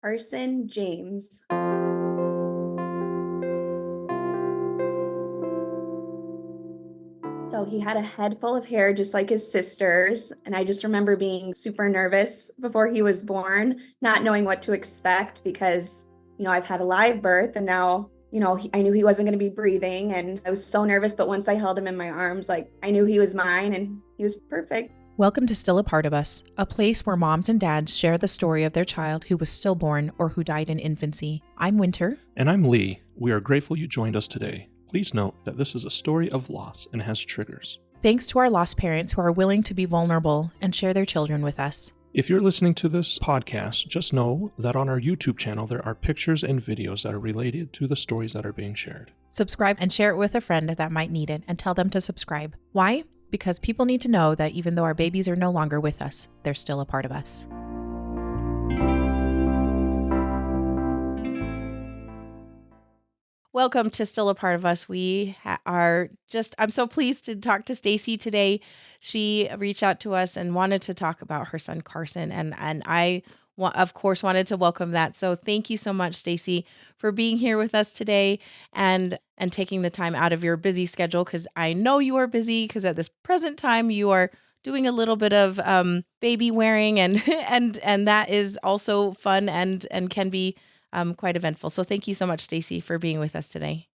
Carson James. So he had a head full of hair just like his sisters. And I just remember being super nervous before he was born, not knowing what to expect because, I've had a live birth and now, I knew he wasn't going to be breathing and I was so nervous. But once I held him in my arms, like I knew he was mine and he was perfect. Welcome to Still a Part of Us, a place where moms and dads share the story of their child who was stillborn or who died in infancy. I'm Winter. And I'm Lee. We are grateful you joined us today. Please note that this is a story of loss and has triggers. Thanks to our lost parents who are willing to be vulnerable and share their children with us. If you're listening to this podcast, just know that on our YouTube channel there are pictures and videos that are related to the stories that are being shared. Subscribe and share it with a friend that might need it and tell them to subscribe. Why? Because people need to know that even though our babies are no longer with us, they're still a part of us. Welcome to Still a Part of Us. I'm so pleased to talk to Stacy today. She reached out to us and wanted to talk about her son, Carson. And I, of course, wanted to welcome that. So thank you so much, Stacy, for being here with us today and taking the time out of your busy schedule. Because I know you are busy because at this present time you are doing a little bit of baby wearing and that is also fun and can be quite eventful. So thank you so much, Stacy, for being with us today.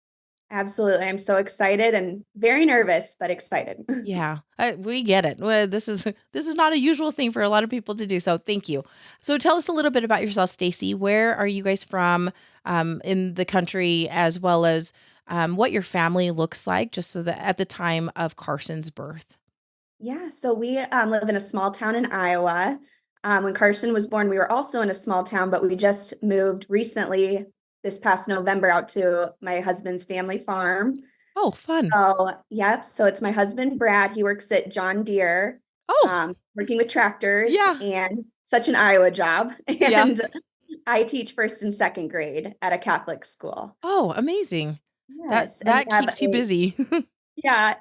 Absolutely. I'm so excited and very nervous, but excited. Yeah, we get it. Well, this is not a usual thing for a lot of people to do. So thank you. So tell us a little bit about yourself, Stacy. Where are you guys from in the country, as well as what your family looks like, just so that at the time of Carson's birth? Yeah, so we live in a small town in Iowa. When Carson was born, we were also in a small town, but we just moved recently this past November out to my husband's family farm. Oh, fun. So it's my husband, Brad. He works at John Deere, Oh, working with tractors yeah. and such an Iowa job. Yeah. And I teach first and second grade at a Catholic school. Oh, amazing. That Yes, and we that have keeps you busy.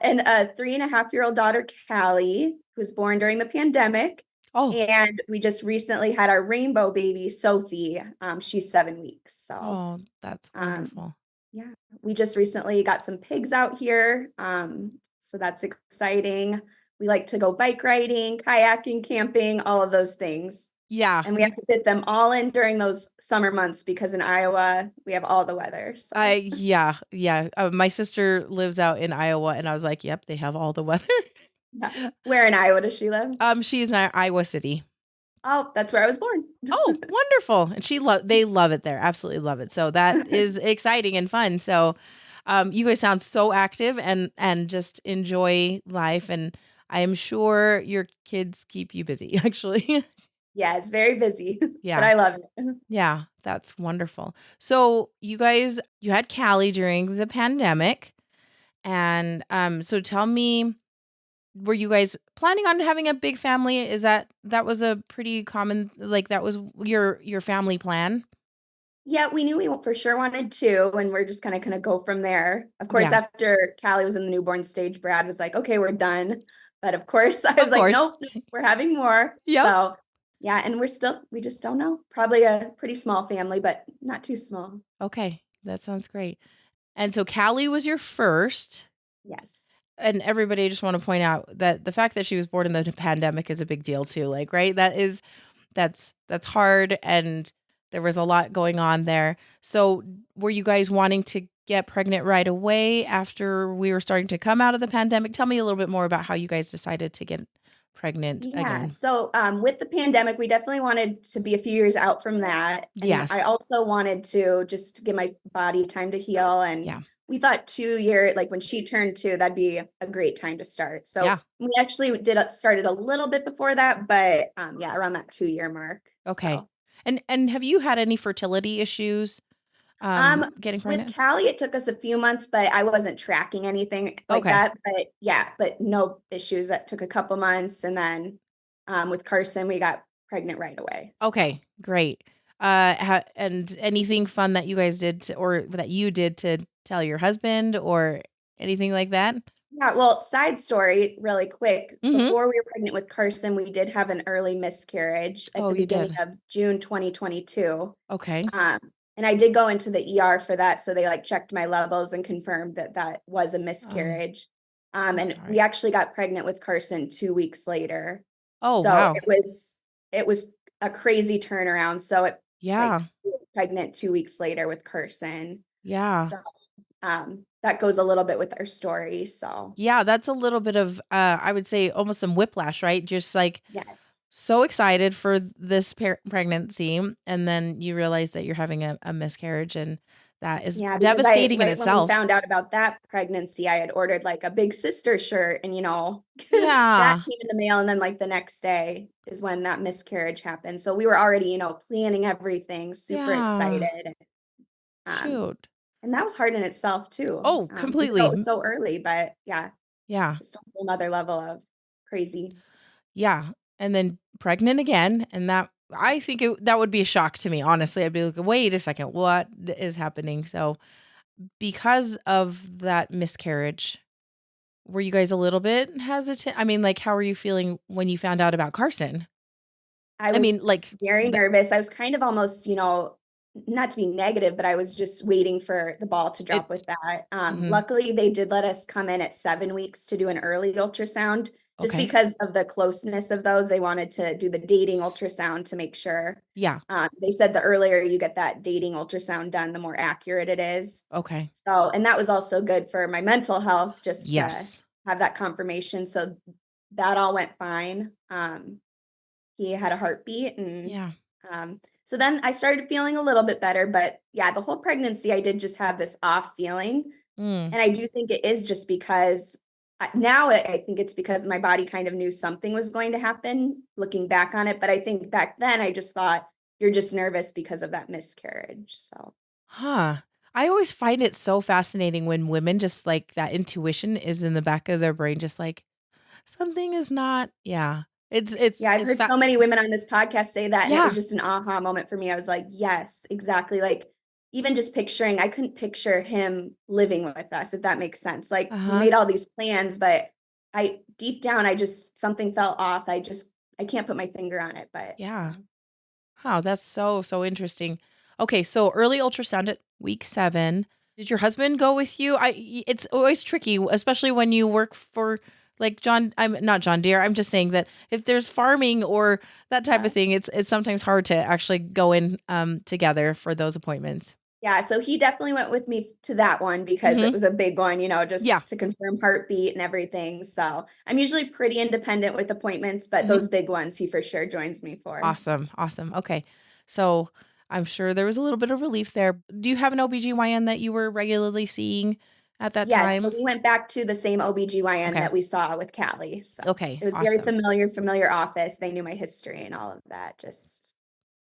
and a 3.5-year-old daughter, Callie, who was born during the pandemic. Oh, And we just recently had our rainbow baby, Sophie. She's 7 weeks. that's Um, wonderful. yeah, we just recently got some pigs out here. So that's exciting. We like to go bike riding, kayaking, camping, all of those things. Yeah. And we have to fit them all in during those summer months because in Iowa, we have all the weather. So Yeah. My sister lives out in Iowa, and I was like, "Yep, they have all the weather." yeah. Where in Iowa does she live? She's in Iowa City. Oh, that's where I was born. Oh, wonderful! And they love it there, absolutely love it. So that is exciting and fun. So, you guys sound so active and just enjoy life, and I am sure your kids keep you busy. Actually, Yeah, it's very busy, but yeah. I love it. Yeah, that's wonderful. So you had Callie during the pandemic, and so tell me, were you guys planning on having a big family? That was a pretty common, like that was your family plan? Yeah, we knew we for sure wanted to, and we're just gonna go from there. Of course, Yeah, after Callie was in the newborn stage, Brad was like, "Okay, we're done." But of course, I was of like, course. "Nope, we're having more." Yep. So, yeah, and we just don't know. Probably a pretty small family, but not too small. Okay, that sounds great. And so Callie was your first. Yes. And everybody, I just want to point out that the fact that she was born in the pandemic is a big deal too. Like, right? That's hard, and there was a lot going on there. So, were you guys wanting to get pregnant right away after we were starting to come out of the pandemic? Tell me a little bit more about how you guys decided to get pregnant Yeah. again. So, with the pandemic, we definitely wanted to be a few years out from that. And I Yes. also wanted to just give my body time to heal. And Yeah. we thought 2 year, like when she turned 2, that'd be a great time to start. Yeah. So we actually started a little bit before that, but yeah, around that 2 year mark. Okay. So And have you had any fertility issues um getting with pregnant? Callie, it took us a few months, but I wasn't tracking anything like Okay. that. But yeah, but no issues. That took a couple months. And then with Carson, we got pregnant right away. So Okay, great. And anything fun that you guys did or that you did to tell your husband or anything like that? Yeah, well, side story really quick. Mhm. Before we were pregnant with Carson, we did have an early miscarriage at Oh, the you beginning did. of June 2022. Okay. Um, and I did go into the ER for that, so they like checked my levels and confirmed that that was a Oh, miscarriage. I'm And we sorry. actually got pregnant with Carson 2 weeks later. Oh, So wow. it was a crazy turnaround. So it like Yeah. we were pregnant 2 weeks later with Carson. Yeah. So that goes a little bit with our story. So Yeah, that's a little bit of, I would say almost some whiplash, right? Just like yes. so excited for this pregnancy, and then you realize that you're having a miscarriage, and that is Yeah, because I devastating in right when we itself. found out about that pregnancy, I had ordered like a big sister shirt and that Yeah. came in the mail and then like the next day is when that miscarriage happened. So we were already, planning everything, super Yeah. excited. Um, Shoot. and that was hard in itself too. Oh, Even though it completely. was so early, but yeah, Yeah. just a whole nother level of crazy. Yeah. And then pregnant again, and that I Yes. think that would be a shock to me, honestly. I'd be like, "Wait a second, what is happening?" So, because of that miscarriage, were you guys a little bit hesitant? I mean, like, how were you feeling when you found out about Carson? I I mean, was like, very nervous. I was kind of almost, not to be negative, but I was just waiting for the ball to drop it with that. mhm. Luckily, they did let us come in at 7 weeks to do an early ultrasound just Okay. because of the closeness of those. They wanted to do the dating S ultrasound to make sure. Yeah. They said the earlier you get that dating ultrasound done, the more accurate it is. Okay. So, and that was also good for my mental health just to Yes. have that confirmation. So that all went fine. He had a heartbeat Yeah. so then I started feeling a little bit better, but yeah, the whole pregnancy I did just have this off feeling, Mm. and I do think it is just because now I think it's because my body kind of knew something was going to happen looking back on it, but I think back then I just thought you're just nervous because of that miscarriage. So, Huh. I always find it so fascinating when women just like that intuition is in the back of their brain, just like something is not yeah. yeah, I've It's heard so many women on this podcast say that, and it was yeah. just an aha moment for me. I was like, yes, exactly. Like, even just picturing, I couldn't picture him living with us, if that makes sense. Like, we Uh-huh. made all these plans, but deep down, something felt off. I can't put my finger on it, but Yeah. Wow, that's so, so interesting. Okay, so early ultrasound at week 7. Did your husband go with you? It's always tricky, especially when you work for like I'm not John Deere. I'm just saying that if there's farming or that type yeah. of thing, it's sometimes hard to actually go in together for those appointments. Yeah, so he definitely went with me to that one because it Mhm. was a big one, Yeah. just to confirm heartbeat and everything. So, I'm usually pretty independent with appointments, but Mhm. those big ones he for sure joins me for. So. Awesome. Awesome. Okay. So, I'm sure there was a little bit of relief there. Do you have an OBGYN that you were regularly seeing at that Yes, so time? we went back to the same OBGYN Okay. that we saw with Callie, so Okay. it was very Awesome. familiar office, they knew my history and all of that, just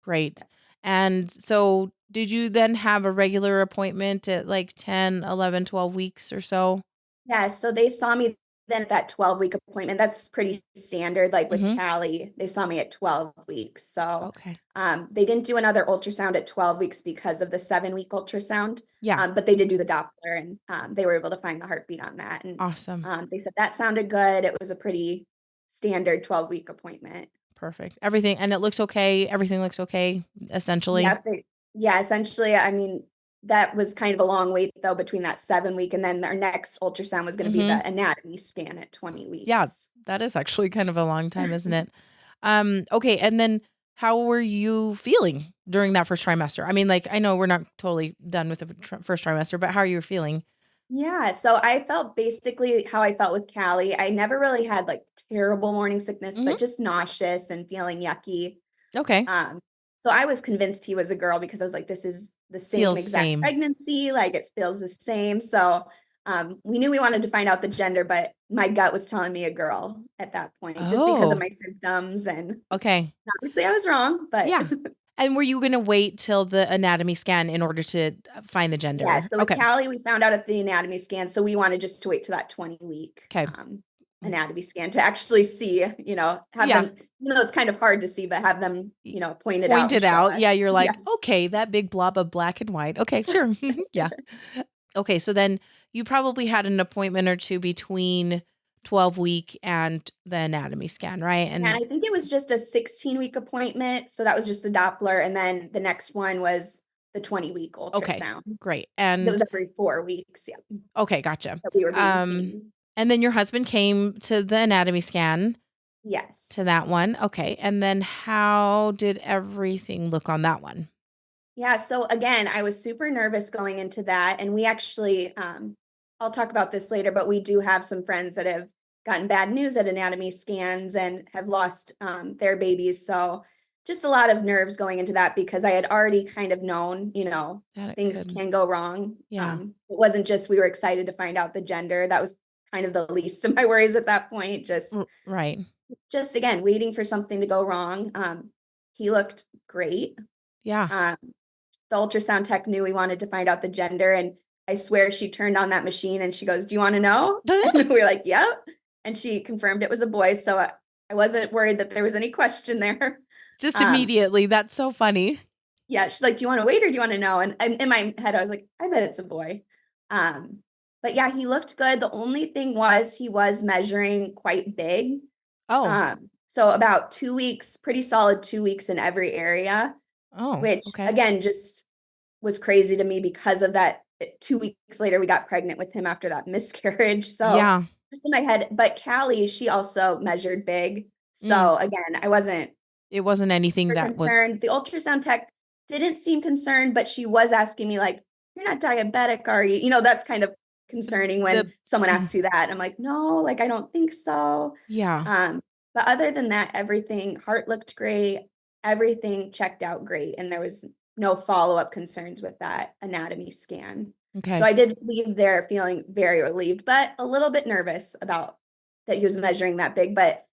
Great. And so did you then have a regular appointment at like 10, 11, 12 weeks or so? yeah, so they saw me then at that 12-week appointment, that's pretty standard, like, with Mhm. Callie, they saw me at 12 weeks, so, Okay. they didn't do another ultrasound at 12 weeks because of the 7-week ultrasound, Yeah. but they did do the Doppler, and, they were able to find the heartbeat on that, and, Awesome. they said that sounded good, it was a pretty standard 12-week appointment. Perfect. Everything and it looks okay. Everything looks okay essentially. Yeah, yeah, essentially, I mean, that was kind of a long wait though between that 7 week and then our next ultrasound was gonna be Mhm. the anatomy scan at 20 Yeah, weeks. that is actually kind of a long time, isn't it? Okay, and then how were you feeling during that first trimester? I mean, like I know we're not totally done with the first trimester, but how are you feeling? Yeah, so I felt basically how I felt with Callie. I never really had, like, terrible morning sickness, Mhm. but just nauseous and feeling yucky. Okay. Um, so I was convinced he was a girl because I was like, "This is the same Feels exact same. pregnancy, like, it feels the same." So, we knew we wanted to find out the gender, but my gut was telling me a girl at that point just because of Oh, my symptoms, and okay. obviously I was wrong, but Yeah. And were you gonna wait till the anatomy scan in order to find the yeah, gender? so with Okay. Callie, we found out at the anatomy scan, so we wanted just to wait to that 20-week, Okay. Mm. anatomy scan to actually see, have Yeah. them even though it's kind of hard to see, but have them, Y point it out Point and it show out. Yeah, us. you're like, Yes. "Okay, that big blob of black and white. Okay, sure." Yeah. Okay, so then you probably had an appointment or two between 12-week and the anatomy scan, right? And I think it was just a 16-week appointment. So that was just the Doppler. And then the next one was the 20-week okay, ultrasound. great. It And was every 4 weeks. Yeah. okay, gotcha. That we were being seen. And then your husband came to the anatomy scan to Yes. that one. Okay. And then how did everything look on that one? Yeah. So again, I was super nervous going into that. And we actually, I'll talk about this later, but we do have some friends that have gotten bad news at anatomy scans and have lost their babies. So just a lot of nerves going into that because I had already kind of known, That it things could. can go wrong. Yeah. It wasn't just we were excited to find out the gender. That was kind of the least of my worries at that point. Right. Just again, waiting for something to go wrong. He looked great. Yeah. Um, the ultrasound tech knew we wanted to find out the gender, and I swear she turned on that machine and she goes, "Do you want to know?" And we were like, "Yep." And she confirmed it was a boy, so I wasn't worried that there was any question there. Just Um, immediately. That's so funny. yeah, she's like, "Do you want to wait or do you want to know?" And in my head, I was like, "I bet it's a boy." Um, but yeah, he looked good. The only thing was he was measuring quite big. Oh. So about 2 weeks, pretty solid 2 weeks in every area, Oh, which okay. again just was crazy to me because of that. 2 weeks later, we got pregnant with him after that miscarriage. So Yeah. just in my head, but Callie, she also measured big. Mm. So again, I wasn't It wasn't anything super that was concerned. The ultrasound tech didn't seem concerned, but she was asking me like, "You're not diabetic, are you?" That's kind of concerning when the someone mhm. asks you that. I'm like, "No, like I don't think so." Yeah. Um, but other than that, everything, heart looked great, everything checked out great, and there was no follow-up concerns with that anatomy scan. So Okay. I did leave there feeling very relieved, but a little bit nervous about that he was measuring that big. But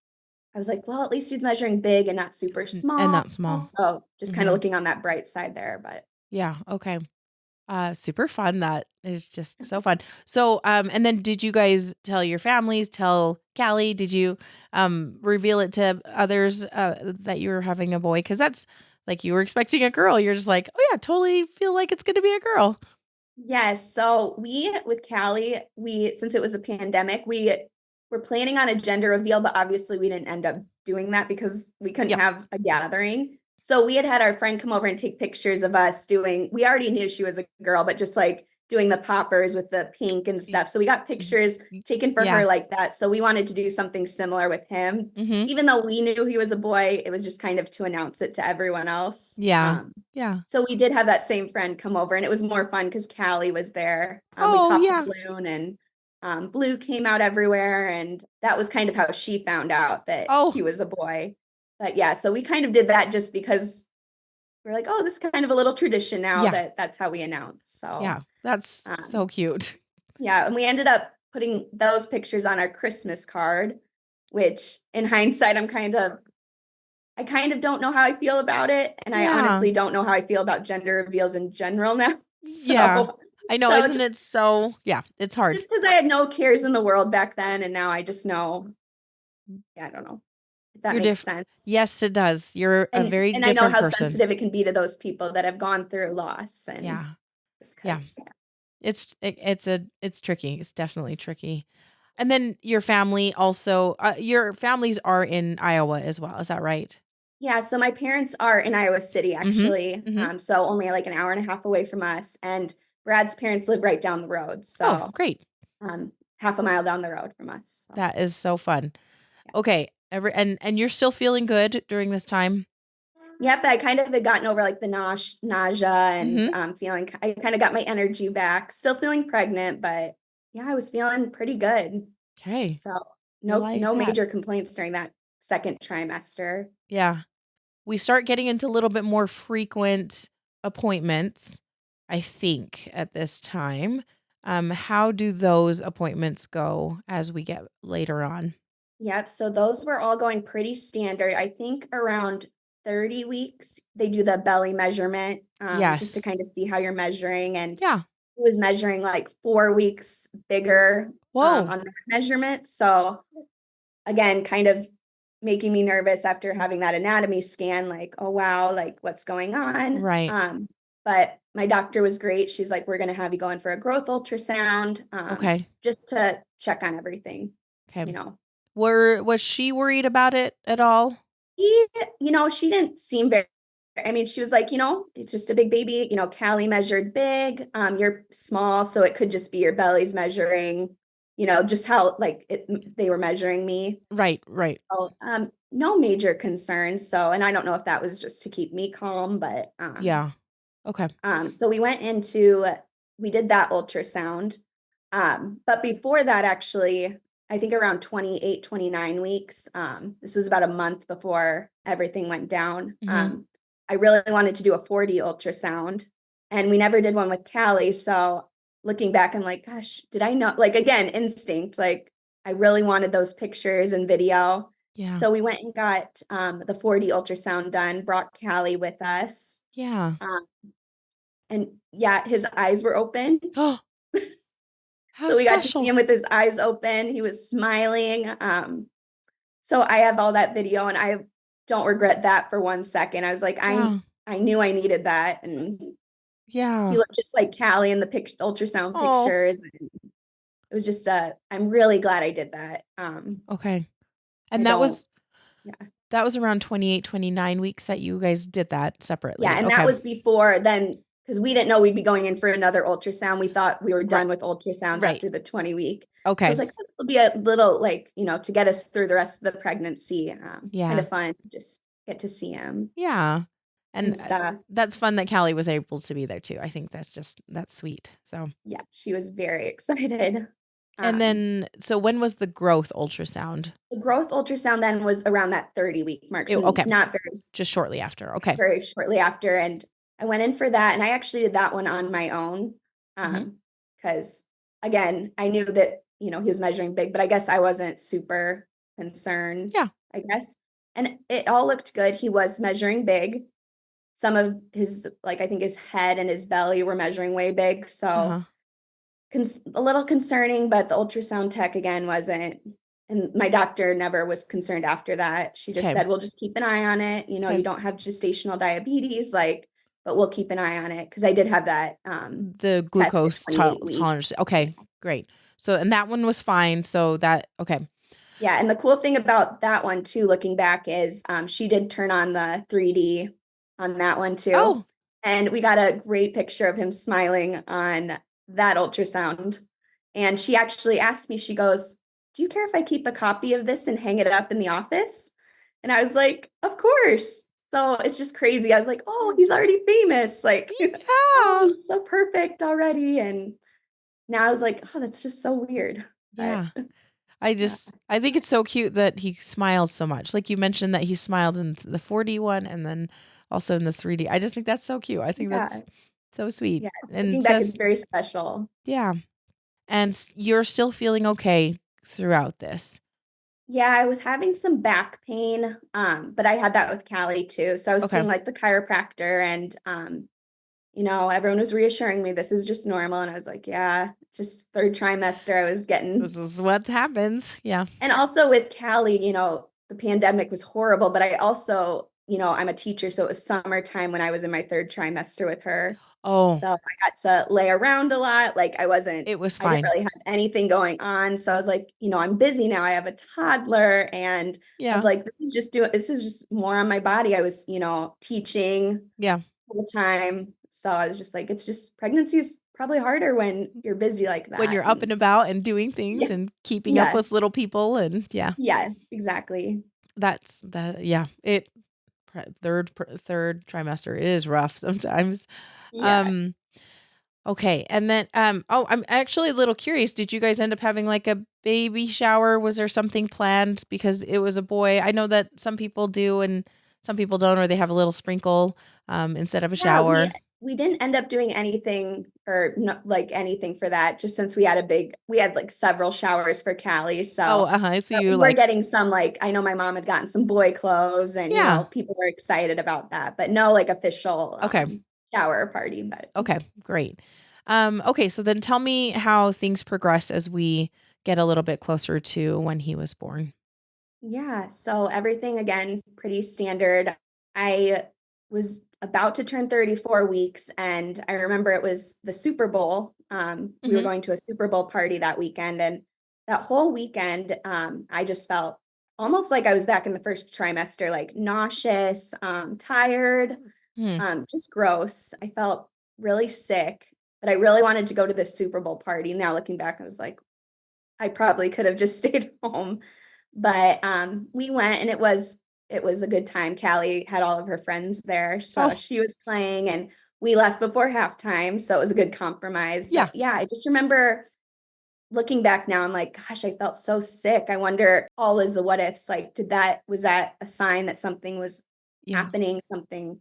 I was like, well, at least he's measuring big and not super And small. not small. So just kind of Mhm. looking on that bright side there. But Yeah, okay. Super fun. That is just so fun. So, and then did you guys tell your families, tell Callie, did you reveal it to others that you were having a boy? Because that's like you were expecting a girl. You're just like, oh yeah, totally feel like it's gonna be a girl. yes, so we with Callie, since it was a pandemic, we were planning on a gender reveal, but obviously we didn't end up doing that because we couldn't Yep. have a gathering. So we had our friend come over and take pictures of us doing, we already knew she was a girl, but just like doing the poppers with the pink and Y- stuff. So we got y- pictures taken for Yeah. her like that. So we wanted to do something similar with him. Mm-hmm. Even though we knew he was a boy, it was just kind of to announce it to everyone else. Yeah. Yeah. So we did have that same friend come over, and it was more fun because Callie was there. We Oh popped a yeah. balloon, and blue came out everywhere, and that was kind of how she found out that Oh he was a boy. But yeah, so we kind of did that just because we're like, oh, this is kind of a little tradition now yeah. that that's how we announce. So Yeah. That's um, so cute. yeah, and we ended up putting those pictures on our Christmas card, which in hindsight, I kind of don't know how I feel about it, and I Yeah. honestly don't know how I feel about gender reveals in general now. Yeah. So, I know, so isn't it so yeah, it's hard. just because I had no cares in the world back then, and now I just know. Yeah, I don't know if that You're makes different. sense. Yes, it does. You're a very And I know different how person. sensitive it can be to those people that have gone through loss, and Yeah. just Yeah. because. It's tricky. It's definitely tricky. And then your family also your families are in Iowa as well. Is that right? Yeah, so my parents are in Iowa City, Mhm. actually. Mhm. So only like an hour and a half away from us, and Brad's parents live right down the road. Oh, So great. half a mile down the road from us. So That is so fun. yes. Okay. And you're still feeling good during this time? Yep, I kind of had gotten over like the nausea and Mhm. feeling, I kind of got my energy back. Still feeling pregnant, but yeah, I was feeling pretty good. Okay. So We like no that. major complaints during that second trimester. Yeah. We start getting into a little bit more frequent appointments, I think, at this time. How do those appointments go as we get later on? Yep, so those were all going pretty standard. I think around 30 weeks, they do the belly measurement, just to Yes. kind of see how you're measuring. And Yeah. it was measuring like 4 weeks bigger Whoa. on that measurement. So again, kind of making me nervous after having that anatomy scan, like, oh wow, like what's going on? Right. but my doctor was great. She's like, we're going to have you go in for a growth ultrasound, Okay. just to check on everything, Okay. you know. Was she worried about it at all? He, she didn't seem very, I mean, she was like, it's just a big baby. Callie measured big. You're small, so it could just be your belly's measuring, just how like they were measuring me. Right, right. So, no major concerns. So, and I don't know if that was just to keep me calm, but Yeah. Okay. so we did that ultrasound. But before that, actually, I think around 28, 29 weeks, this was about a month before everything went down. Mhm. I really wanted to do a 4D ultrasound, and we never did one with Callie. So looking back, I'm like, gosh, did I know? Like, again, instinct. Like, I really wanted those pictures and video. Yeah. So we went and got the 4D ultrasound done, brought Callie with us. Yeah. Um, and yeah, his eyes were open. Oh, how So we got to see special. him with his eyes open. He was smiling. So I have all that video and I don't regret that for 1 second. I was like, Yeah. I knew I needed that. And Yeah. he looked just like Callie in the ultrasound Oh, pictures. It was just I'm really glad I did that. okay. I And don't, yeah. that was around 28, 29 weeks that you guys did that Yeah. separately. And that Okay. was before then, because we didn't know we'd be going in for another ultrasound. We thought we were Right. done with ultrasounds Right. after the 20-week. So I Okay. was like, it'll be a little like, to get us through the rest of the pregnancy. Kind Yeah. of fun, just get to see him Yeah. and And stuff. that's fun that Callie was able to be there too. I think that's sweet. So, Yeah, she was very excited. and Um, then, so when was the growth ultrasound? the growth ultrasound then was around that 30-week mark, so Okay. not Just shortly after. Okay. very shortly after. And I went in for that, and I actually did that one on my own, Hmm. because again, I knew that he was measuring big, but I guess I wasn't super concerned. Yeah. I guess, and it all looked good. He was measuring big. Some of his, like, I think his head and his belly were measuring way big, so Uh-huh. a little concerning, but the ultrasound tech again wasn't. And my doctor never was concerned after that. She just Okay. said, we'll just keep an eye on it. You Okay. don't have gestational diabetes, but we'll keep an eye on it. Cause I did have that The test at glucose 28 tolerance. weeks. Okay. Great. So, and that one was fine. So okay. Yeah. And the cool thing about that one too, looking back, is she did turn on the 3D on that one too. Oh, And we got a great picture of him smiling on that ultrasound. And she actually asked me, she goes, do you care if I keep a copy of this and hang it up in the office? And I was like, of course. So it's just crazy. I was like, oh, he's already famous. Like, oh, yeah. he's so perfect already. And now I was like, oh, that's just so weird. But Yeah. yeah, I think it's so cute that he smiles so much. Like you mentioned that he smiled in the 4D one and then also in the 3D. I just think that's so cute. I think yeah, that's so sweet. yeah. And Looking back, it's says, very special. yeah. And you're still feeling okay throughout this. Yeah, I was having some back pain, but I had that with Callie too. So I was Okay. seeing like the chiropractor, and everyone was reassuring me this is just normal. And I was like, yeah, just third trimester. I was getting, This is what happens. Yeah. and also with Callie, the pandemic was horrible, but I also, I'm a teacher. So it was summertime when I was in my third trimester with her. Oh, So I got to lay around a lot. Like it was I didn't fine. really have anything going on. So I was like, I'm busy now. I have a toddler, and I was Yeah. like, this is just more on my body. I was, teaching Yeah. full time. So I was just like, it's just pregnancy is probably harder when you're busy like When that. you're up And and about and doing things yeah, and keeping up yeah, with little people and yeah, yes, exactly. that's that. Yeah. Third trimester is rough sometimes. Yeah. Um, okay. And then, oh, I'm actually a little curious. Did you guys end up having like a baby shower? Was there something planned because it was a boy? I know that some people do and some people don't, or they have a little sprinkle, instead of a Yeah, we shower. we didn't end up doing anything, or not like anything for that, just since we had like several showers for Callie. Oh, So so but you we were like, getting some, like, I know my mom had gotten some boy clothes, and yeah. people were excited about that, but no like official Okay. shower party. But Okay. Great. Okay. So then tell me how things progress as we get a little bit closer to when he was born. yeah, so everything again pretty standard. I was about to turn 34 weeks, and I remember it was the Super Bowl. We were Mhm. going to a Super Bowl party that weekend, and that whole weekend, I just felt almost like I was back in the first trimester, like nauseous, tired, Hmm. just gross. I felt really sick, but I really wanted to go to this Super Bowl party. Now looking back, I was like, I probably could have just stayed home. But we went, and it was a good time. Callie had all of her friends there, so Oh, she was playing, and we left before halftime, so it was a good compromise. yeah. But yeah, I just remember looking back now, I'm like, gosh, I felt so sick. I wonder all is the what ifs. Like, was that a sign that something was Yeah. happening, something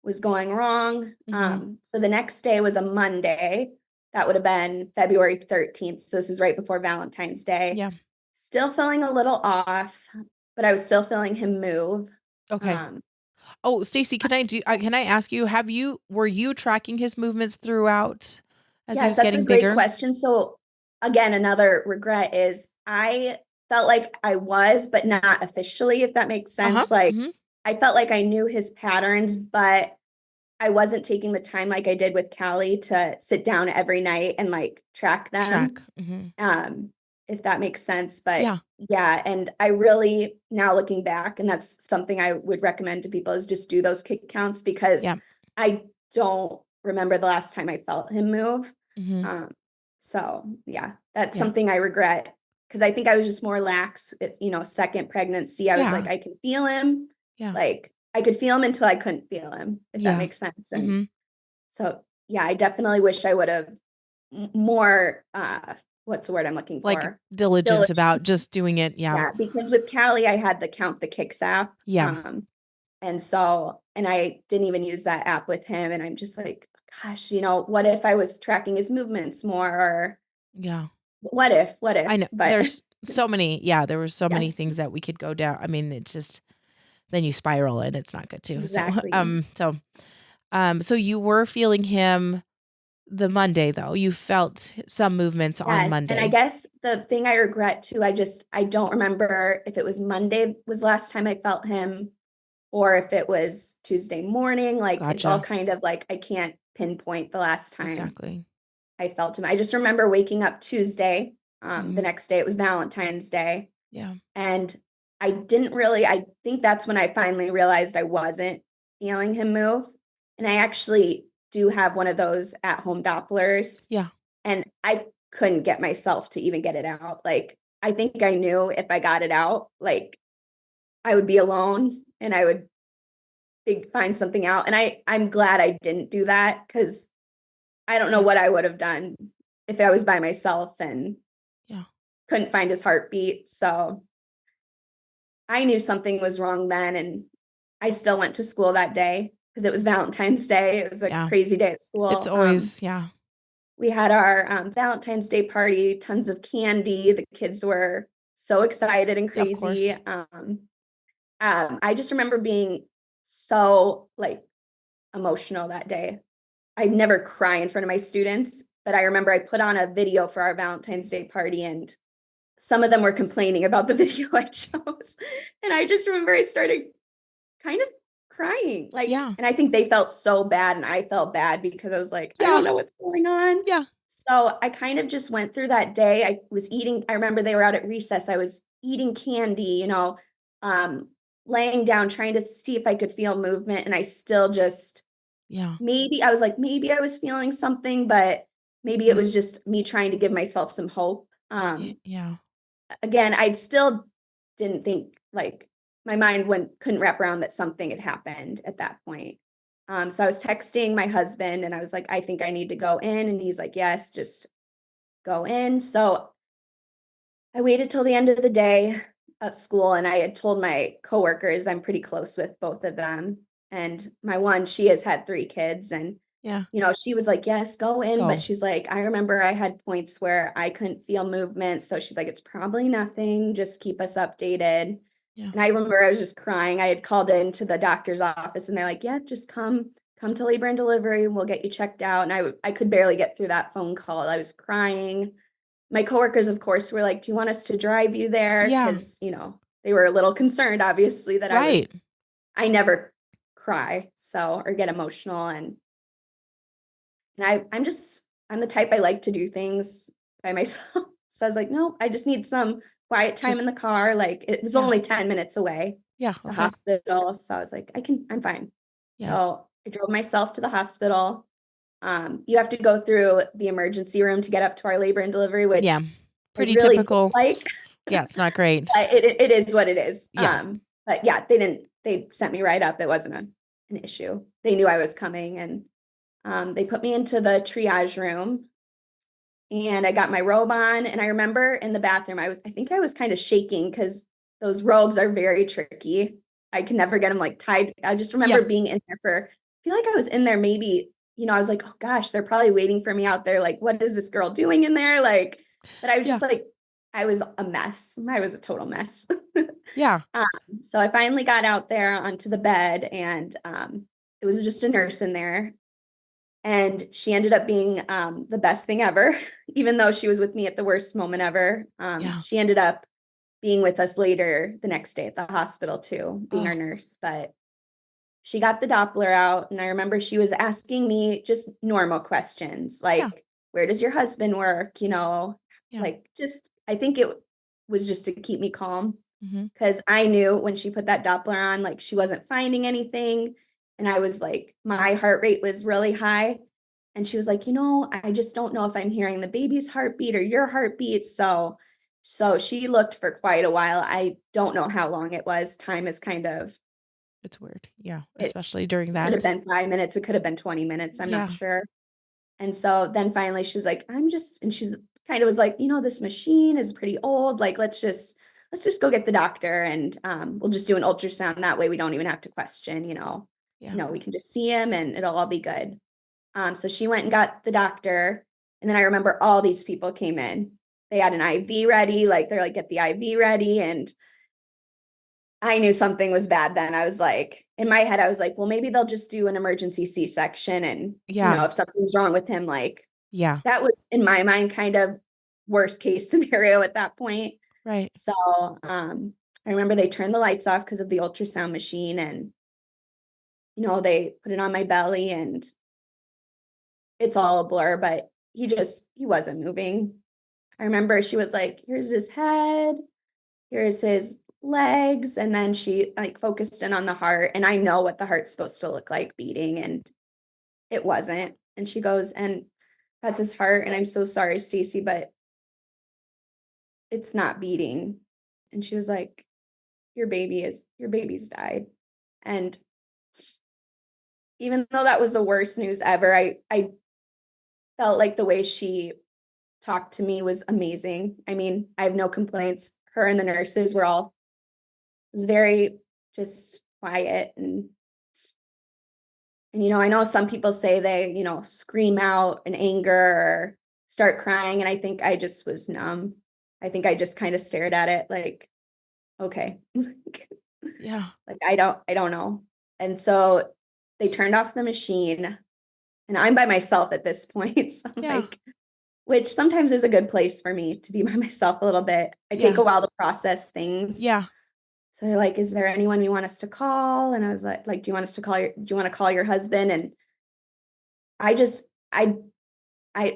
was going wrong? Mhm. So the next day was a Monday. That would have been February 13th. So this is right before Valentine's Day. Yeah. Still feeling a little off, but I was still feeling him move. Okay. Um, Oh, Stacy, can I ask you, were you tracking his movements throughout as he yes, was that's a getting great bigger? question. So again, another regret is I felt like I was, but not officially, if that makes Uh-huh. sense. Like Mhm. I felt like I knew his patterns, but I wasn't taking the time like I did with Callie to sit down every night and like track them. Track. Mhm. um, if that makes sense. But Yeah. yeah, and I really, now looking back, and that's something I would recommend to people, is just do those kick counts, because Yeah. I don't remember the last time I felt him move. Mhm. Um, so yeah, that's Yeah. something I regret, because I think I was just more lax, second pregnancy. I was like, Yeah. I can feel him. Yeah. Like I could feel him until I couldn't feel him, if that Yeah. makes sense. And Mhm. so yeah, I definitely wish I would have more what's the word I'm looking Like, for? diligent about Diligent. just doing it. Yeah. Yeah, because with Callie, I had the Count the Kicks app. Yeah. And I didn't even use that app with him. And I'm just like, gosh, what if I was tracking his movements more? Or Yeah. what if? I know. But There's so many, yeah, there were so many yes, things that we could go down. I mean, it just then you spiral and it's not good too. So, exactly. so you were feeling him the Monday though. You felt some movements on Yes. And I Monday. guess the thing I regret too, I don't remember if it was Monday was last time I felt him, or if it was Tuesday morning. Like it's all Gotcha. kind of like I can't pinpoint the last time Exactly. I felt him. I just remember waking up Tuesday. The Mhm. next day it was Valentine's Day. Yeah. And I think that's when I finally realized I wasn't feeling him move. And I actually do have one of those at home Dopplers. Yeah. And I couldn't get myself to even get it out. Like, I think I knew if I got it out, like, I would be alone and I would find something out. And I'm glad I didn't do that, because I don't know Yeah. what I would have done if I was by myself and Yeah. couldn't find his heartbeat. So I knew something was wrong then, and I still went to school that day because it was Valentine's Day. It was a Yeah. crazy day at It's school. always, yeah. We had our Valentine's Day party, tons of candy. The kids were so excited and Yeah, of crazy. course. I just remember being so like emotional that day. I'd never cry in front of my students, but I remember I put on a video for our Valentine's Day party, and some of them were complaining about the video I chose. And I just remember I started kind of crying. Like, Yeah. and I think they felt so bad, and I felt bad because I was like, I Yeah. don't know what's going on. Yeah. So I kind of just went through that day. I remember they were out at recess. I was eating candy, um, laying down, trying to see if I could feel movement. And I still just, Yeah. maybe I was like, maybe I was feeling something, but maybe it Mhm. was just me trying to give myself some hope. Yeah. Again, I still didn't think, like, my mind couldn't wrap around that something had happened at that point. So I was texting my husband and I was like, I think I need to go in. And he's like, yes, just go in. So I waited till the end of the day at school, and I had told my coworkers, I'm pretty close with both of them. And my one, she has had 3 kids, and Yeah. she was like, yes, go in. But Go. she's like, I remember I had points where I couldn't feel movement. So she's like, it's probably nothing. Just keep us updated. Yeah. And I remember I was just crying. I had called into the doctor's office, and they're like, yeah, just come to labor and delivery. We'll get you checked out. And I could barely get through that phone call. I was crying. My coworkers, of course, were like, do you want us to drive you there? Yeah. Because, they were a little concerned, obviously, that Right. I never cry, or get emotional. And I'm the type, I like to do things by myself. So I was like, no, I just need some quiet time Just in the car. Like it was yeah. only 10 minutes away, Yeah. the Okay. hospital. So I was like, I'm fine. Yeah. So I drove myself to the hospital. You have to go through the emergency room to get up to our labor and delivery, which Yeah. I Pretty really typical. dislike. Yeah. It's not great. But it is what it is. Yeah. But yeah, they sent me right up. It wasn't an issue. They knew I was coming, and they put me into the triage room, and I got my robe on. And I remember in the bathroom, I think I was kind of shaking because those robes are very tricky. I can never get them like tied. I just remember Yes. being in there I feel like I was in there maybe, I was like, oh gosh, they're probably waiting for me out there. Like, what is this girl doing in there? Like, but I was Yeah. just like, I was a mess. I was a total mess. Yeah. So I finally got out there onto the bed, and it was just a nurse in there. And she ended up being the best thing ever, even though she was with me at the worst moment ever. Yeah. She ended up being with us later the next day at the hospital too, being our Oh. nurse. But she got the Doppler out, and I remember she was asking me just normal questions Yeah. like, where does your husband work? Yeah. Like, just, I think it was just to keep me calm, Mm-hmm. because I knew when she put that Doppler on, like, she wasn't finding anything. And I was like, my heart rate was really high. And she was like, I just don't know if I'm hearing the baby's heartbeat or your heartbeat. So she looked for quite a while. I don't know how long it was. Time is kind of, It's weird. Yeah. it's, Especially during it could have that. been 5 minutes. It could have been 20 minutes. I'm not Yeah. sure. And so then finally she's like, and she's kind of was like, this machine is pretty old. Like, let's just go get the doctor, and we'll just do an ultrasound. That way we don't even have to question, Yeah. we can just see him and it'll all be good. So she went and got the doctor. And then I remember all these people came in. They had an IV ready, like they're like, get the IV ready. And I knew something was bad then. I was like, in my head, I was like, well, maybe they'll just do an emergency C-section. And, Yeah. if something's wrong with him, like, Yeah. that was in my mind kind of worst case scenario at that point. Right. So I remember they turned the lights off because of the ultrasound machine, and they put it on my belly, and it's all a blur, but he wasn't moving. I remember she was like, here's his head, here's his legs, and then she like focused in on the heart, and I know what the heart's supposed to look like beating, and it wasn't. And she goes, and that's his heart, and I'm so sorry, Stacy, but it's not beating. And she was like, your baby's died. And even though that was the worst news ever, I felt like the way she talked to me was amazing. I mean, I have no complaints. Her and the nurses was very just quiet, and I know some people say they, scream out in anger or start crying, and I think I just was numb. I think I just kind of stared at it like, okay. Yeah. Like, I don't know. And so they turned off the machine, and I'm by myself at this point. So I'm Yeah. like, which sometimes is a good place for me to be by myself a little bit. I take Yeah. a while to process things. Yeah. So they're like, is there anyone you want us to call? And I was like, do you want to call your husband? And I just,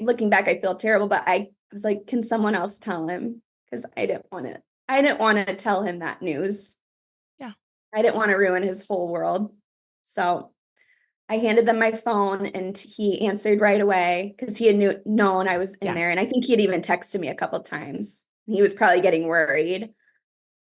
looking back, I feel terrible, but I was like, can someone else tell him? Because I didn't want to tell him that news. Yeah. I didn't want to ruin his whole world. So I handed them my phone, and he answered right away because he had known I was in Yeah. there. And I think he had even texted me a couple times. He was probably getting worried.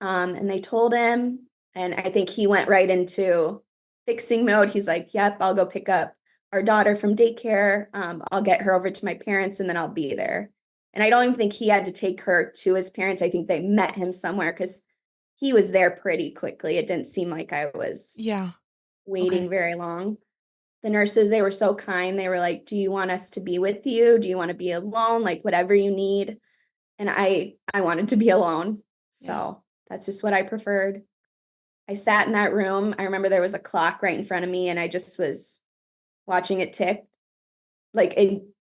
And they told him, and I think he went right into fixing mode. He's like, yep, I'll go pick up our daughter from daycare. I'll get her over to my parents, and then I'll be there. And I don't even think he had to take her to his parents. I think they met him somewhere because he was there pretty quickly. It didn't seem like I was Yeah. Okay. waiting very long. The nurses, they were so kind. They were like, do you want us to be with you? Do you want to be alone? Like, whatever you need. And I wanted to be alone. Yeah. So that's just what I preferred. I sat in that room. I remember there was a clock right in front of me, and I just was watching it tick. Like,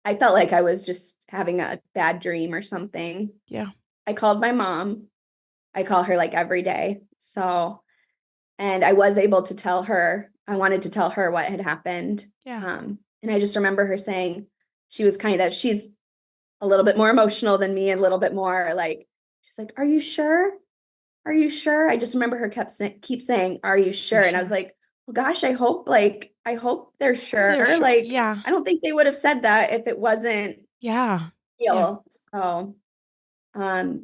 I felt like I was just having a bad dream or something. Yeah. I called my mom. I call her like every day. So, and I was able to tell her I wanted to tell her what had happened. Yeah. And I just remember her saying she's a little bit more emotional than me, and a little bit more like, she's like, "Are you sure? Are you sure?" I just remember her keep saying, "Are you sure?" And I was Sure. like, well, gosh, I hope they're sure. They're sure. Like, Yeah. I don't think they would have said that if it wasn't Yeah. Yeah. real. So,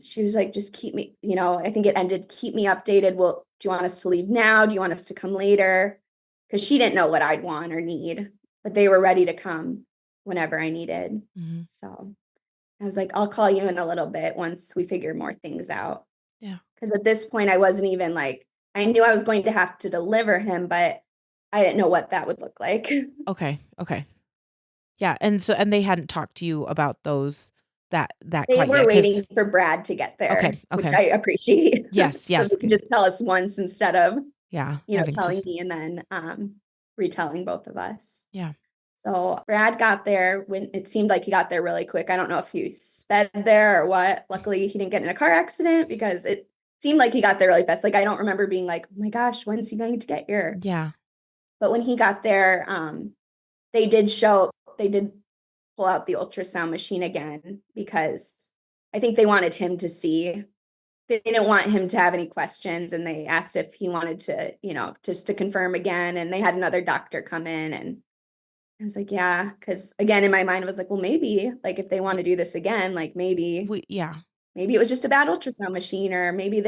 she was like, just keep me, I think it ended, keep me updated. Well, do you want us to leave now? Do you want us to come later? Because she didn't know what I'd want or need, but they were ready to come whenever I needed. Mhm. So I was like, I'll call you in a little bit once we figure more things out. Yeah. Because at this point, I wasn't even like, I knew I was going to have to deliver him, but I didn't know what that would look like. Okay. Okay. Yeah, and they hadn't talked to you about that They quite were yet, because waiting for Brad to get there, okay, which okay. I appreciate. Yes, So yes, they can good. just tell us once instead of, Yeah, having to telling me and then retelling both of us. yeah. So Brad got there when it seemed like he got there really quick. I don't know if he sped there or what. Luckily, he didn't get in a car accident because it seemed like he got there really fast. Like, I don't remember being like, oh my gosh, when's he going to get here? Yeah. But when he got there, they did they did pull out the ultrasound machine again because I think they wanted him to see. They didn't want him to have any questions, and they asked if he wanted to, just to confirm again. And they had another doctor come in, and I was like, yeah, because again, in my mind, I was like, well, maybe like if they want to do this again, like Yeah. maybe it was just a bad ultrasound machine, or maybe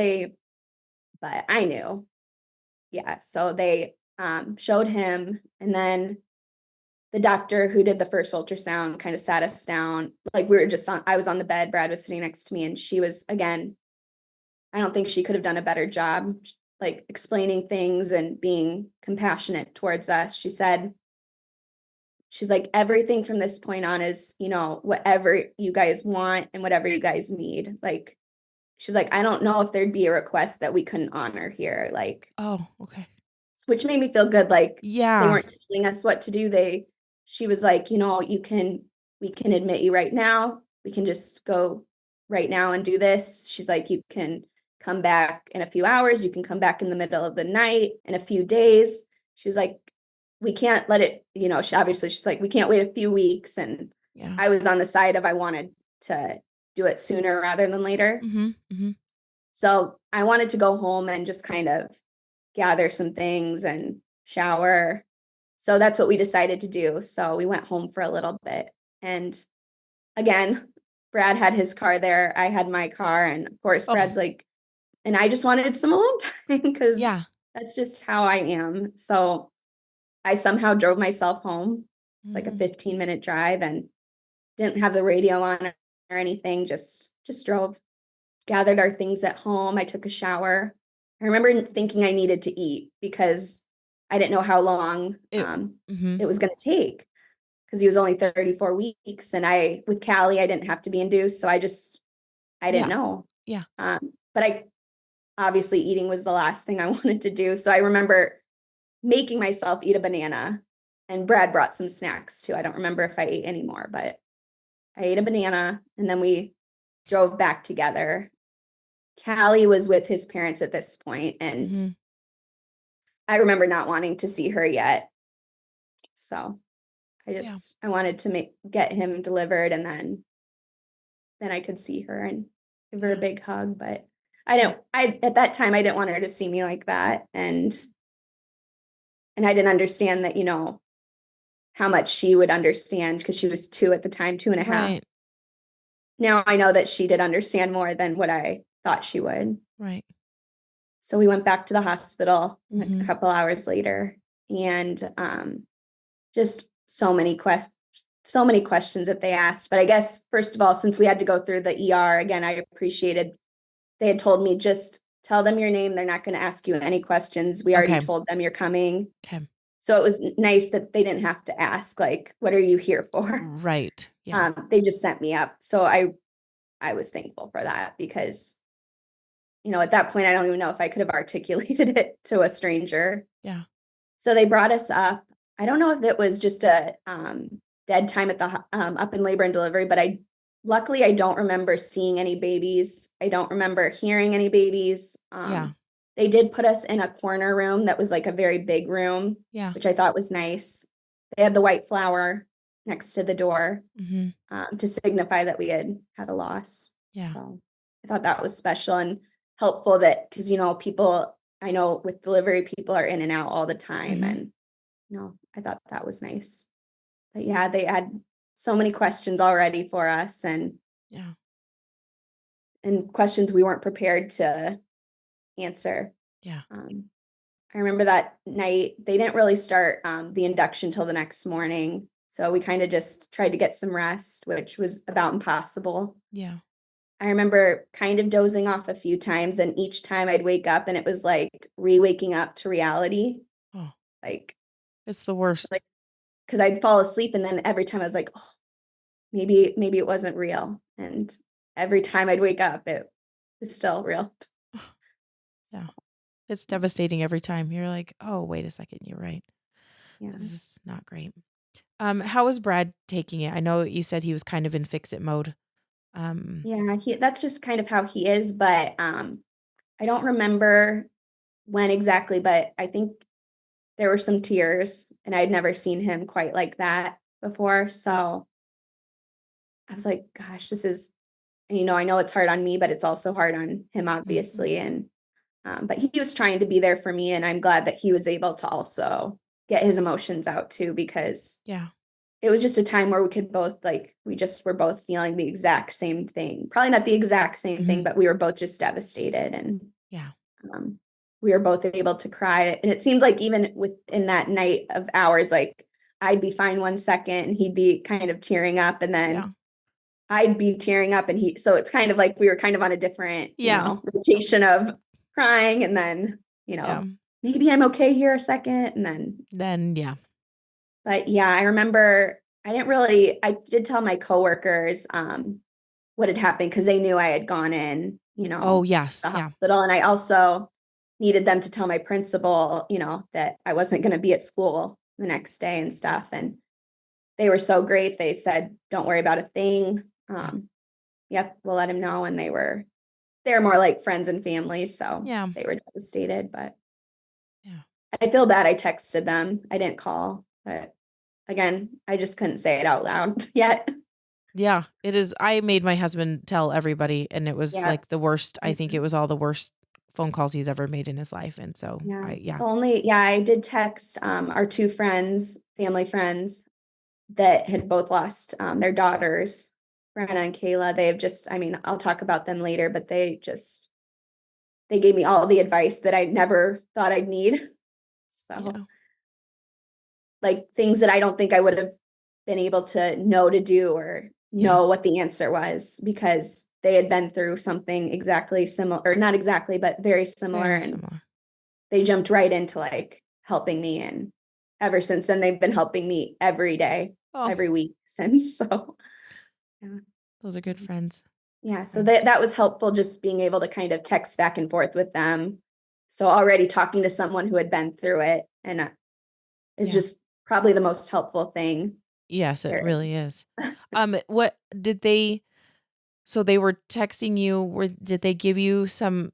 but I knew. Yeah. So they showed him, and then the doctor who did the first ultrasound kind of sat us down. Like, I was on the bed, Brad was sitting next to me, and she was, again, I don't think she could have done a better job, like explaining things and being compassionate towards us. She's like, everything from this point on is, whatever you guys want and whatever you guys need. Like, she's like, I don't know if there'd be a request that we couldn't honor here. Like, Oh, okay. which made me feel good. Like, they Yeah. weren't telling us what to do. She was like, we can admit you right now. We can just go right now and do this. She's like, you can come back in a few hours. You can come back in the middle of the night, in a few days. She was like, we can't let it, she's like, we can't wait a few weeks. And Yeah. I was on the side of, I wanted to do it sooner rather than later. Mhm. Mhm. So I wanted to go home and just kind of gather some things and shower. So that's what we decided to do. So we went home for a little bit. And again, Brad had his car there. I had my car. And of course, Oh, Brad's like, and I just wanted some alone time because yeah. that's just how I am. So I somehow drove myself home. It's like a Mhm. 15-minute drive, and didn't have the radio on or anything. Just drove, gathered our things at home. I took a shower. I remember thinking I needed to eat because I didn't know how long It Mhm. it was going to take, because he was only 34 weeks. And with Callie, I didn't have to be induced. So I didn't Yeah. know. Yeah. But obviously eating was the last thing I wanted to do. So I remember making myself eat a banana, and Brad brought some snacks too. I don't remember if I ate any more, but I ate a banana, and then we drove back together. Callie was with his parents at this point, and Mhm. I remember not wanting to see her yet. So Yeah. I wanted to get him delivered, and then I could see her and give her a Yeah. big hug. But Yeah. at that time I didn't want her to see me like that. And I didn't understand that, how much she would understand, because she was 2 at the time, 2.5. Right. Now I know that she did understand more than what I thought she would. Right. So we went back to the hospital a Mhm. couple hours later, and just so many questions that they asked. But I guess, first of all, since we had to go through the ER again, I appreciated they had told me, just tell them your name. They're not going to ask you any questions. We already Okay. told them you're coming. Okay. So it was nice that they didn't have to ask, like, what are you here for? Right. Yeah. They just sent me up. So I was thankful for that, because, at that point, I don't even know if I could have articulated it to a stranger. Yeah. So they brought us up. I don't know if it was just a dead time at the up in labor and delivery, but luckily I don't remember seeing any babies. I don't remember hearing any babies. Yeah. They did put us in a corner room that was like a very big room, Yeah. which I thought was nice. They had the white flower next to the door to signify that we had had a loss. Yeah. So I thought that was special and helpful that, because, people, I know with delivery, people are in and out all the time. And, I thought that was nice. But yeah, they had so many questions already for us and Yeah. questions we weren't prepared to answer. Yeah. I remember that night, they didn't really start the induction till the next morning. So we kind of just tried to get some rest, which was about impossible. Yeah. I remember kind of dozing off a few times, and each time I'd wake up and it was like re-waking up to reality. Oh, Like, it's the worst. like, because I'd fall asleep and then every time I was like, oh, maybe it wasn't real. And every time I'd wake up, it was still real. Yeah. It's devastating every time. You're like, oh, wait a second. You're right. Yeah. This is not great. How was Brad taking it? I know you said he was kind of in fix-it mode. Yeah, that's just kind of how he is, but I don't remember when exactly, but I think there were some tears and I'd never seen him quite like that before. So I was like, gosh, this is, I know it's hard on me, but it's also hard on him, obviously. And, but he was trying to be there for me. And I'm glad that he was able to also get his emotions out too, because Yeah. it was just a time where we could both, like, we just were both feeling the exact same thing. Probably not the exact same thing, but we were both just devastated. And Yeah. we were both able to cry. And it seemed like even within that night of hours, like I'd be fine 1 second and he'd be kind of tearing up, and then Yeah. I'd be tearing up and so it's kind of like we were kind of on a different, Yeah. rotation of crying, and then, Yeah. maybe I'm okay here a second. And Then, yeah. but yeah, I remember I did tell my coworkers, what had happened, because they knew I had gone in, Oh, the yes. Yeah. hospital. And I also needed them to tell my principal, that I wasn't going to be at school the next day and stuff. And they were so great. They said, don't worry about a thing. Yeah. Yep, we'll let him know. And they're more like friends and family. So Yeah. they were devastated, but Yeah. I feel bad. I texted them. I didn't call, but again, I just couldn't say it out loud yet. Yeah. It is. I made my husband tell everybody, and it was Yeah. like the worst. I think it was all the worst phone calls he's ever made in his life. And so Yeah. I did text our two friends, family friends that had both lost their daughters, Brenna and Kayla. They have just, I'll talk about them later, but they gave me all the advice that I never thought I'd need. So like things that I don't think I would have been able to know to do or know what the answer was, because they had been through something exactly similar, or not exactly, but very similar. Very And similar. they jumped right into like helping me. And ever since then, they've been helping me every day, every week since. So yeah. Those are good friends. Yeah. So that was helpful, just being able to kind of text back and forth with them. So already talking to someone who had been through it, and is just probably the most helpful thing. Yes, it really is. What did they, so they were texting you, did they give you some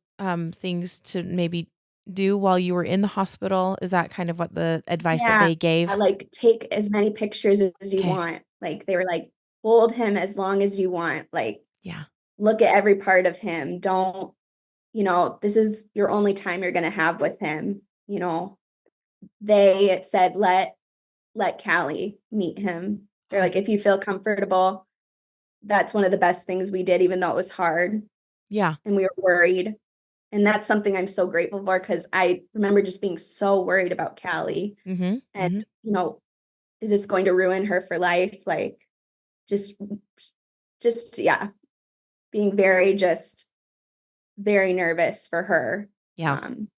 things to maybe do while you were in the hospital? Is that kind of what the advice that they gave? Like take as many pictures as you Okay. want. Like they were like, hold him as long as you want. Like, Yeah. look at every part of him. Don't, this is your only time you're going to have with him. They said, let Callie meet him. They're like, if you feel comfortable, that's one of the best things we did, even though it was hard. Yeah. And we were worried. And that's something I'm so grateful for, because I remember just being so worried about Callie. And, is this going to ruin her for life? Like, just yeah, being very nervous for her. Yeah. You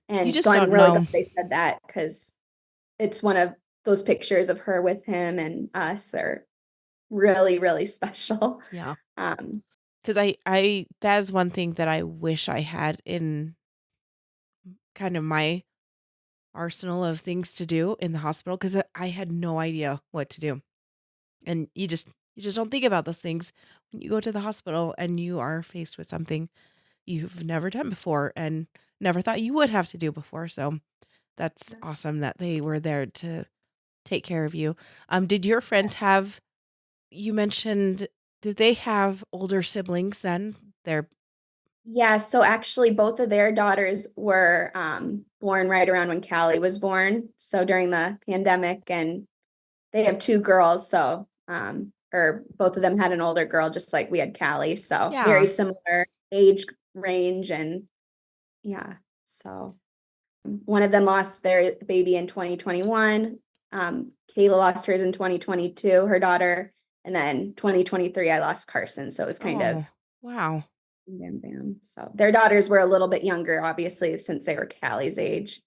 And just so I'm don't really know. glad they said that, because it's one of those pictures of her with him and us are really, really special. Yeah. Because I that is one thing that I wish I had in kind of my arsenal of things to do in the hospital, because I had no idea what to do. And you just don't think about those things when you go to the hospital and you are faced with something you've never done before. And never thought you would have to do before. So that's awesome that they were there to take care of you. Did your friends have, you mentioned, did they have older siblings then? They're Yeah, so actually both of their daughters were born right around when Callie was born. So during the pandemic, and they have two girls, so or both of them had an older girl, just like we had Callie. So very yeah. similar age range, and yeah. So one of them lost their baby in 2021. Kayla lost hers in 2022, her daughter, and then 2023 I lost Carson. So it was kind Oh, of wow. bam bam. So their daughters were a little bit younger, obviously, since they were Callie's age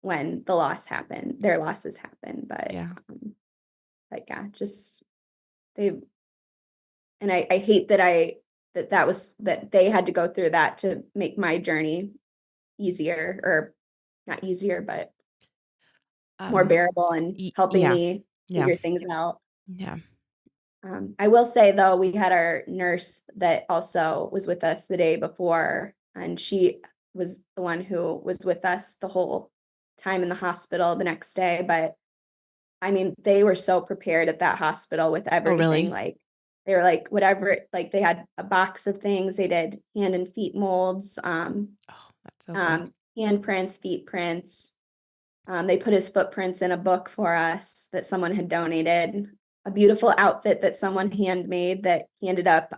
when the loss happened. Their losses happened, Yeah. but yeah, just they and I hate that that they had to go through that to make my journey easier, or not easier, but more Um, bearable and helping yeah. me Yeah. figure things out. Yeah. I will say though, we had our nurse that also was with us the day before, and she was the one who was with us the whole time in the hospital the next day. But I mean, they were so prepared at that hospital with Oh, everything. really? Like they were like, whatever, like they had a box of things. They did hand and feet molds, Oh, that's so good. hand prints, feet prints. They put his footprints in a book for us that someone had donated, a beautiful outfit that someone handmade that he ended up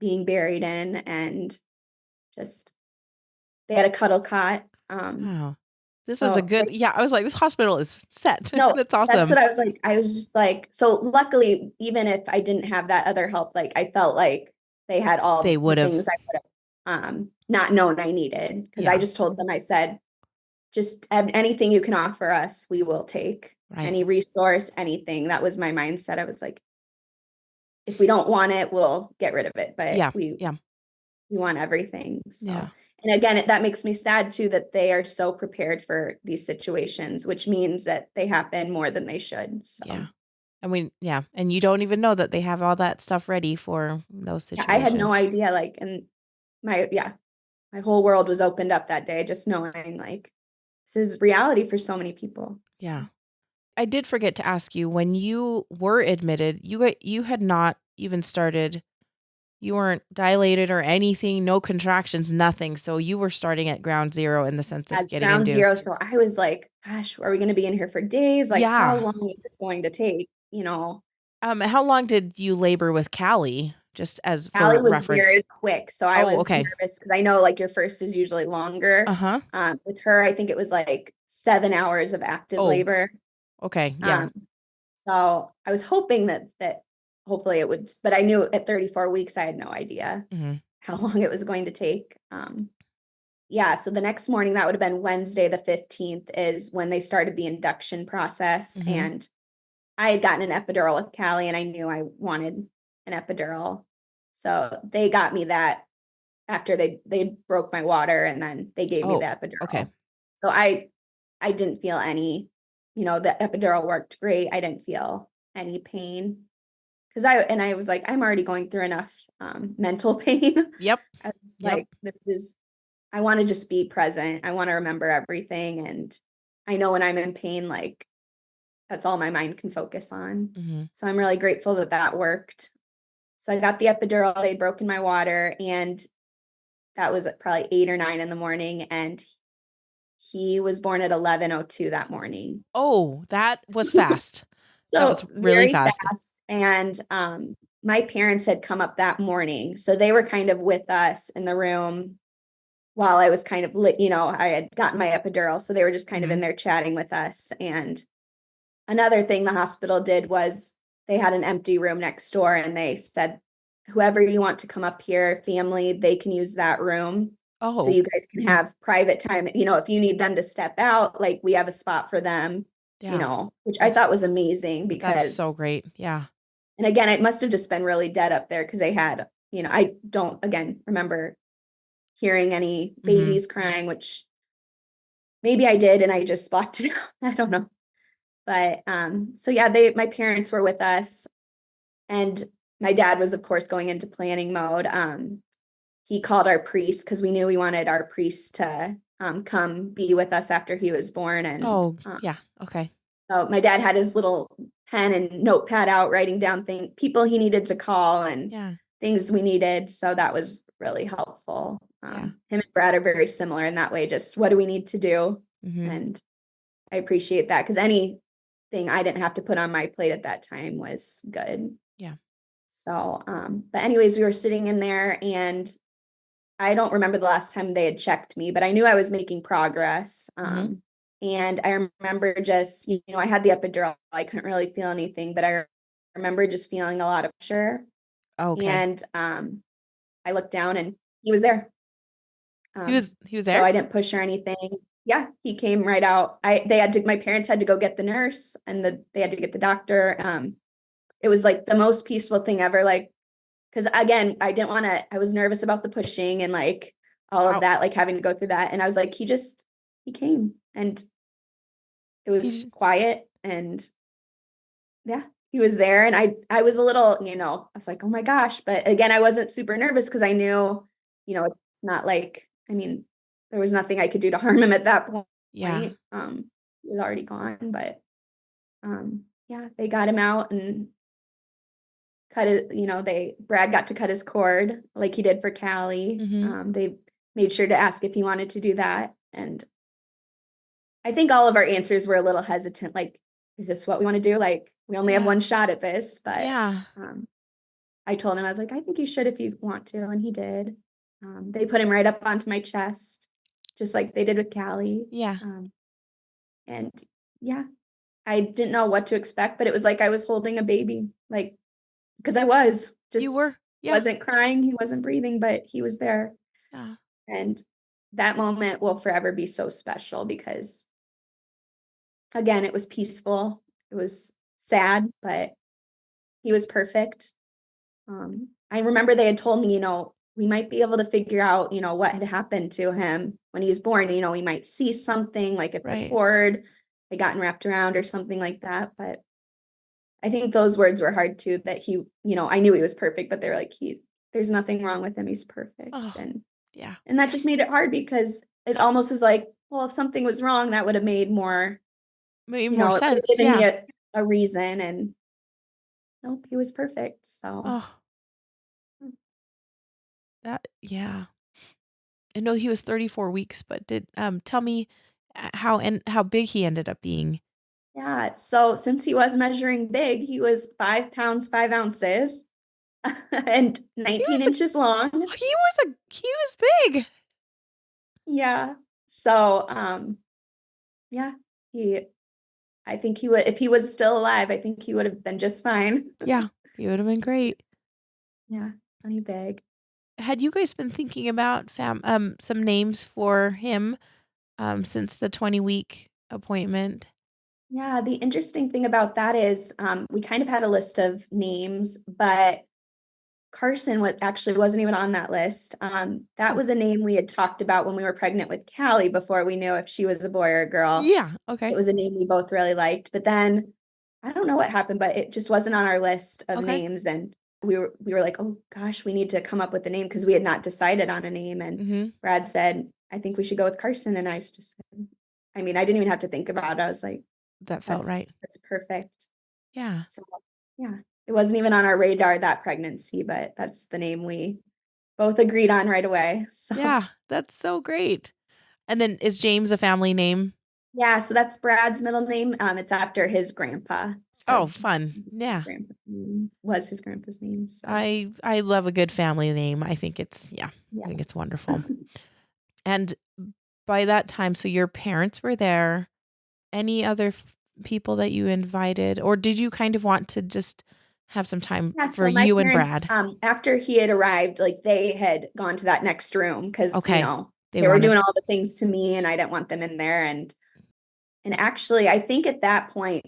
being buried in, and just they had a cuddle cot. Wow. This is a So good, yeah, I was like, this hospital is set. no, That's that's awesome. what I was like. I was just like, so luckily, even if I didn't have that other help, like I felt like they had They all the would have, things I would have not known I needed. Because I yeah, just told them, I said, just anything you can offer us, we will take. right. Any resource, anything. That was my mindset. I was like, if we don't want it, we'll get rid of it. But Yeah. Yeah. we want everything. Yeah. So, and again, that makes me sad too that they are so prepared for these situations, which means that they happen more than they should. Yeah. So, Yeah. And you don't even know that they have all that stuff ready for those yeah, I had no situations. idea. Like, and my whole world was opened up that day, just knowing like this is reality for so many people. So. Yeah. I did forget to ask you, when you were admitted, you had not even started, you weren't dilated or anything, no contractions, nothing. So you were starting at ground zero in the sense of As getting ground zero. induced. So I was like, gosh, are we going to be in here for days? Like, how Yeah. long is this going to take? How long did you labor with Callie? Just as for Allie was reference. very quick. So I Oh, was okay. nervous because I know like your first is usually longer. Uh-huh. With her, I think it was like 7 hours of active Oh, labor. okay. Yeah. Um, so I was hoping that hopefully it would, but I knew at 34 weeks, I had no idea Hmm. how long it was going to take. Yeah, so the next morning, that would have been Wednesday, the 15th, is when they started the induction process. Hmm. And I had gotten an epidural with Callie, and I knew I wanted an epidural. So they got me that after they broke my water, and then they gave me the Oh, okay. epidural. So I didn't feel any, the epidural worked great. I didn't feel any pain because I was like, I'm already going through enough mental pain. Yep. I was Yep. like, I want to just be present. I want to remember everything. And I know when I'm in pain, like that's all my mind can focus on. Hmm. So I'm really grateful that that worked. So I got the epidural, they'd broken my water, and that was at probably 8 or 9 in the morning. And he was born at 11:02 that morning. Oh, that was fast. That was So really very fast. fast. And my parents had come up that morning. So they were kind of with us in the room while I was kind of lit, I had gotten my epidural. So they were just kind of Hmm. in there chatting with us. And another thing the hospital did was they had an empty room next door, and they said, whoever you want to come up here, family, they can use that room. So Oh, you guys can have private time. If you need them to step out, like we have a spot for them, yeah. which I That's thought was amazing that's so because, great. Yeah. and again, it must have just been really dead up there because they had, I don't, again, remember hearing any Hmm. babies crying, which maybe I did and I just blocked it out. I don't know. But so yeah, my parents were with us, and my dad was of course going into planning mode. he called our priest because we knew we wanted our priest to come be with us after he was born. And Oh, yeah. Okay. so my dad had his little pen and notepad out, writing down people he needed to call and Yeah. things we needed. So that was really helpful. Yeah. Him and Brad are very similar in that way. Just what do we need to do? Mm-hmm. And I appreciate that because anything I didn't have to put on my plate at that time was good. Yeah. So, but anyways, we were sitting in there and I don't remember the last time they had checked me, but I knew I was making progress. And I remember just, I had the epidural. I couldn't really feel anything, but I remember just feeling a lot of pressure. Okay. And I looked down and he was there. He was So there? I didn't push or anything. Yeah, he came right out. My parents had to go get the nurse and they had to get the doctor. It was like the most peaceful thing ever. Like, because again, I was nervous about the pushing and like all of Wow. that, like having to go through that. And I was like, he came and it was quiet and yeah, he was there. And I was a little, I was like, oh my gosh. But again, I wasn't super nervous because I knew, it's not like, there was nothing I could do to harm him at that point. Yeah. He was already gone, but yeah, they got him out and cut it, Brad got to cut his cord like he did for Callie. Mm-hmm. They made sure to ask if he wanted to do that. And I think all of our answers were a little hesitant, like, is this what we want to do? Like, we only have one shot at this, but Yeah. I told him, I was like, I think you should if you want to, and he did. They put him right up onto my chest, just like they did with Callie. Yeah. And yeah, I didn't know what to expect, but it was like I was holding a baby, like, because I was You just were? Yeah. wasn't crying, he wasn't breathing, but he was there. Yeah. And that moment will forever be so special because, again, it was peaceful. It was sad, but he was perfect. I remember they had told me, we might be able to figure out, what had happened to him when he was born. We might see something like if the Right. cord had gotten wrapped around or something like that. But I think those words were hard too, that he, I knew he was perfect, but they were like, there's nothing wrong with him. He's perfect. Oh, And yeah. that just made it hard because it almost was like, well, if something was wrong, that would have made more, Made more it would have sense. given me Yeah. a reason. And nope, he was perfect. So Oh, yeah. I know he was 34 weeks, but tell me how big he ended up being. yeah. So since he was measuring big, he was 5 pounds, 5 ounces and He 19 was inches long. he was big. Yeah. So, yeah, I think he would, if he was still alive, I think he would have been just fine. Yeah, he would have been great. Yeah, honey big. Had you guys been thinking about some names for him since the 20-week appointment? Yeah, the interesting thing about that is we kind of had a list of names, but Carson actually wasn't even on that list. That Oh, was a name we had talked about when we were pregnant with Callie before we knew if she was a boy or a girl. yeah, It okay. was a name we both really liked, but then I don't know what happened, but it just wasn't on our list of Okay. names. And we were like, oh gosh, we need to come up with a name because we had not decided on a name. And Mhm. Brad said, I think we should go with Carson. And I just said, I didn't even have to think about it. I was like, That felt that's right. that's perfect. Yeah. So yeah, it wasn't even on our radar that pregnancy, but that's the name we both agreed on right away. So Yeah, that's so great. And then is James a family name? yeah, so that's Brad's middle name. It's after his grandpa. Oh, So fun. his Yeah. grandpa's name was his grandpa's name. So I love a good family name. I think it's I think it's yes. wonderful. And by that time, so your parents were there. Any other people that you invited, or did you kind of want to just have some time Yeah, for so my you and parents, Brad? after he had arrived, like they had gone to that next room because, Okay. They they were wanted doing all the things to me and I didn't want them in there. And actually, I think at that point,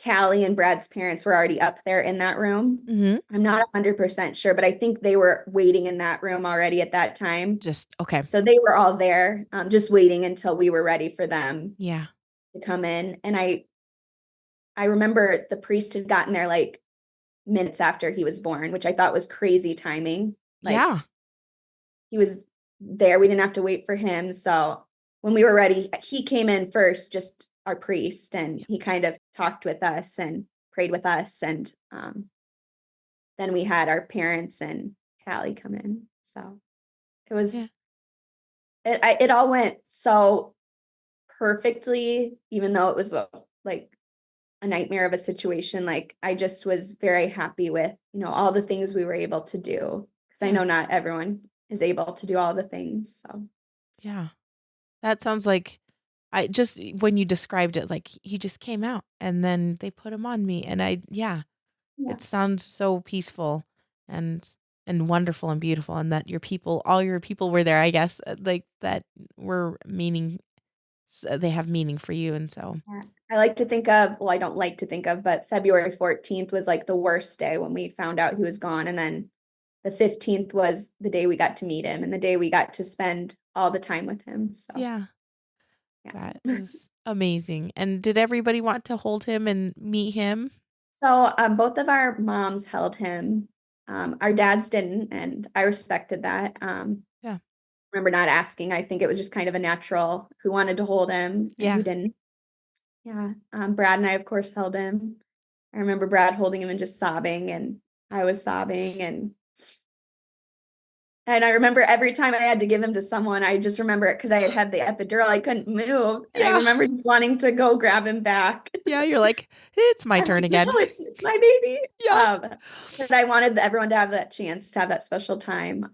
Callie and Brad's parents were already up there in that room. Mhm. I'm not 100% sure, but I think they were waiting in that room already at that time. Just okay. So they were all there, just waiting until we were ready for them Yeah. to come in. And I remember the priest had gotten there like minutes after he was born, which I thought was crazy timing. Like Yeah. he was there. We didn't have to wait for him. So when we were ready, he came in first, just our priest, and he kind of talked with us and prayed with us. And then we had our parents and Callie come in. So it was, it all went so perfectly, even though it was like a nightmare of a situation. Like I just was very happy with, all the things we were able to do, because I know not everyone is able to do all the things. So Yeah. That sounds like when you described it, like he just came out and then they put him on me and yeah, it sounds so peaceful and wonderful and beautiful, and that all your people were there, I guess, like that were they have meaning for you. And so, yeah. I like to think of, well, I don't like to think of, but February 14th was like the worst day when we found out he was gone. And then the 15th was the day we got to meet him and the day we got to spend all the time with him. So yeah, yeah. that is amazing. And did everybody want to hold him and meet him? So both of our moms held him. Our dads didn't, and I respected that. Yeah. Remember not asking. I think it was just kind of a natural who wanted to hold him and Yeah. who didn't. Yeah. Brad and I, of course, held him. I remember Brad holding him and just sobbing, and I was sobbing, and I remember every time I had to give him to someone, I just remember it because I had the epidural. I couldn't move, and I Yeah. remember just wanting to go grab him back. Yeah, you're like, it's my I'm turn like, no, again. it's my baby. Yeah. But I wanted everyone to have that chance to have that special time.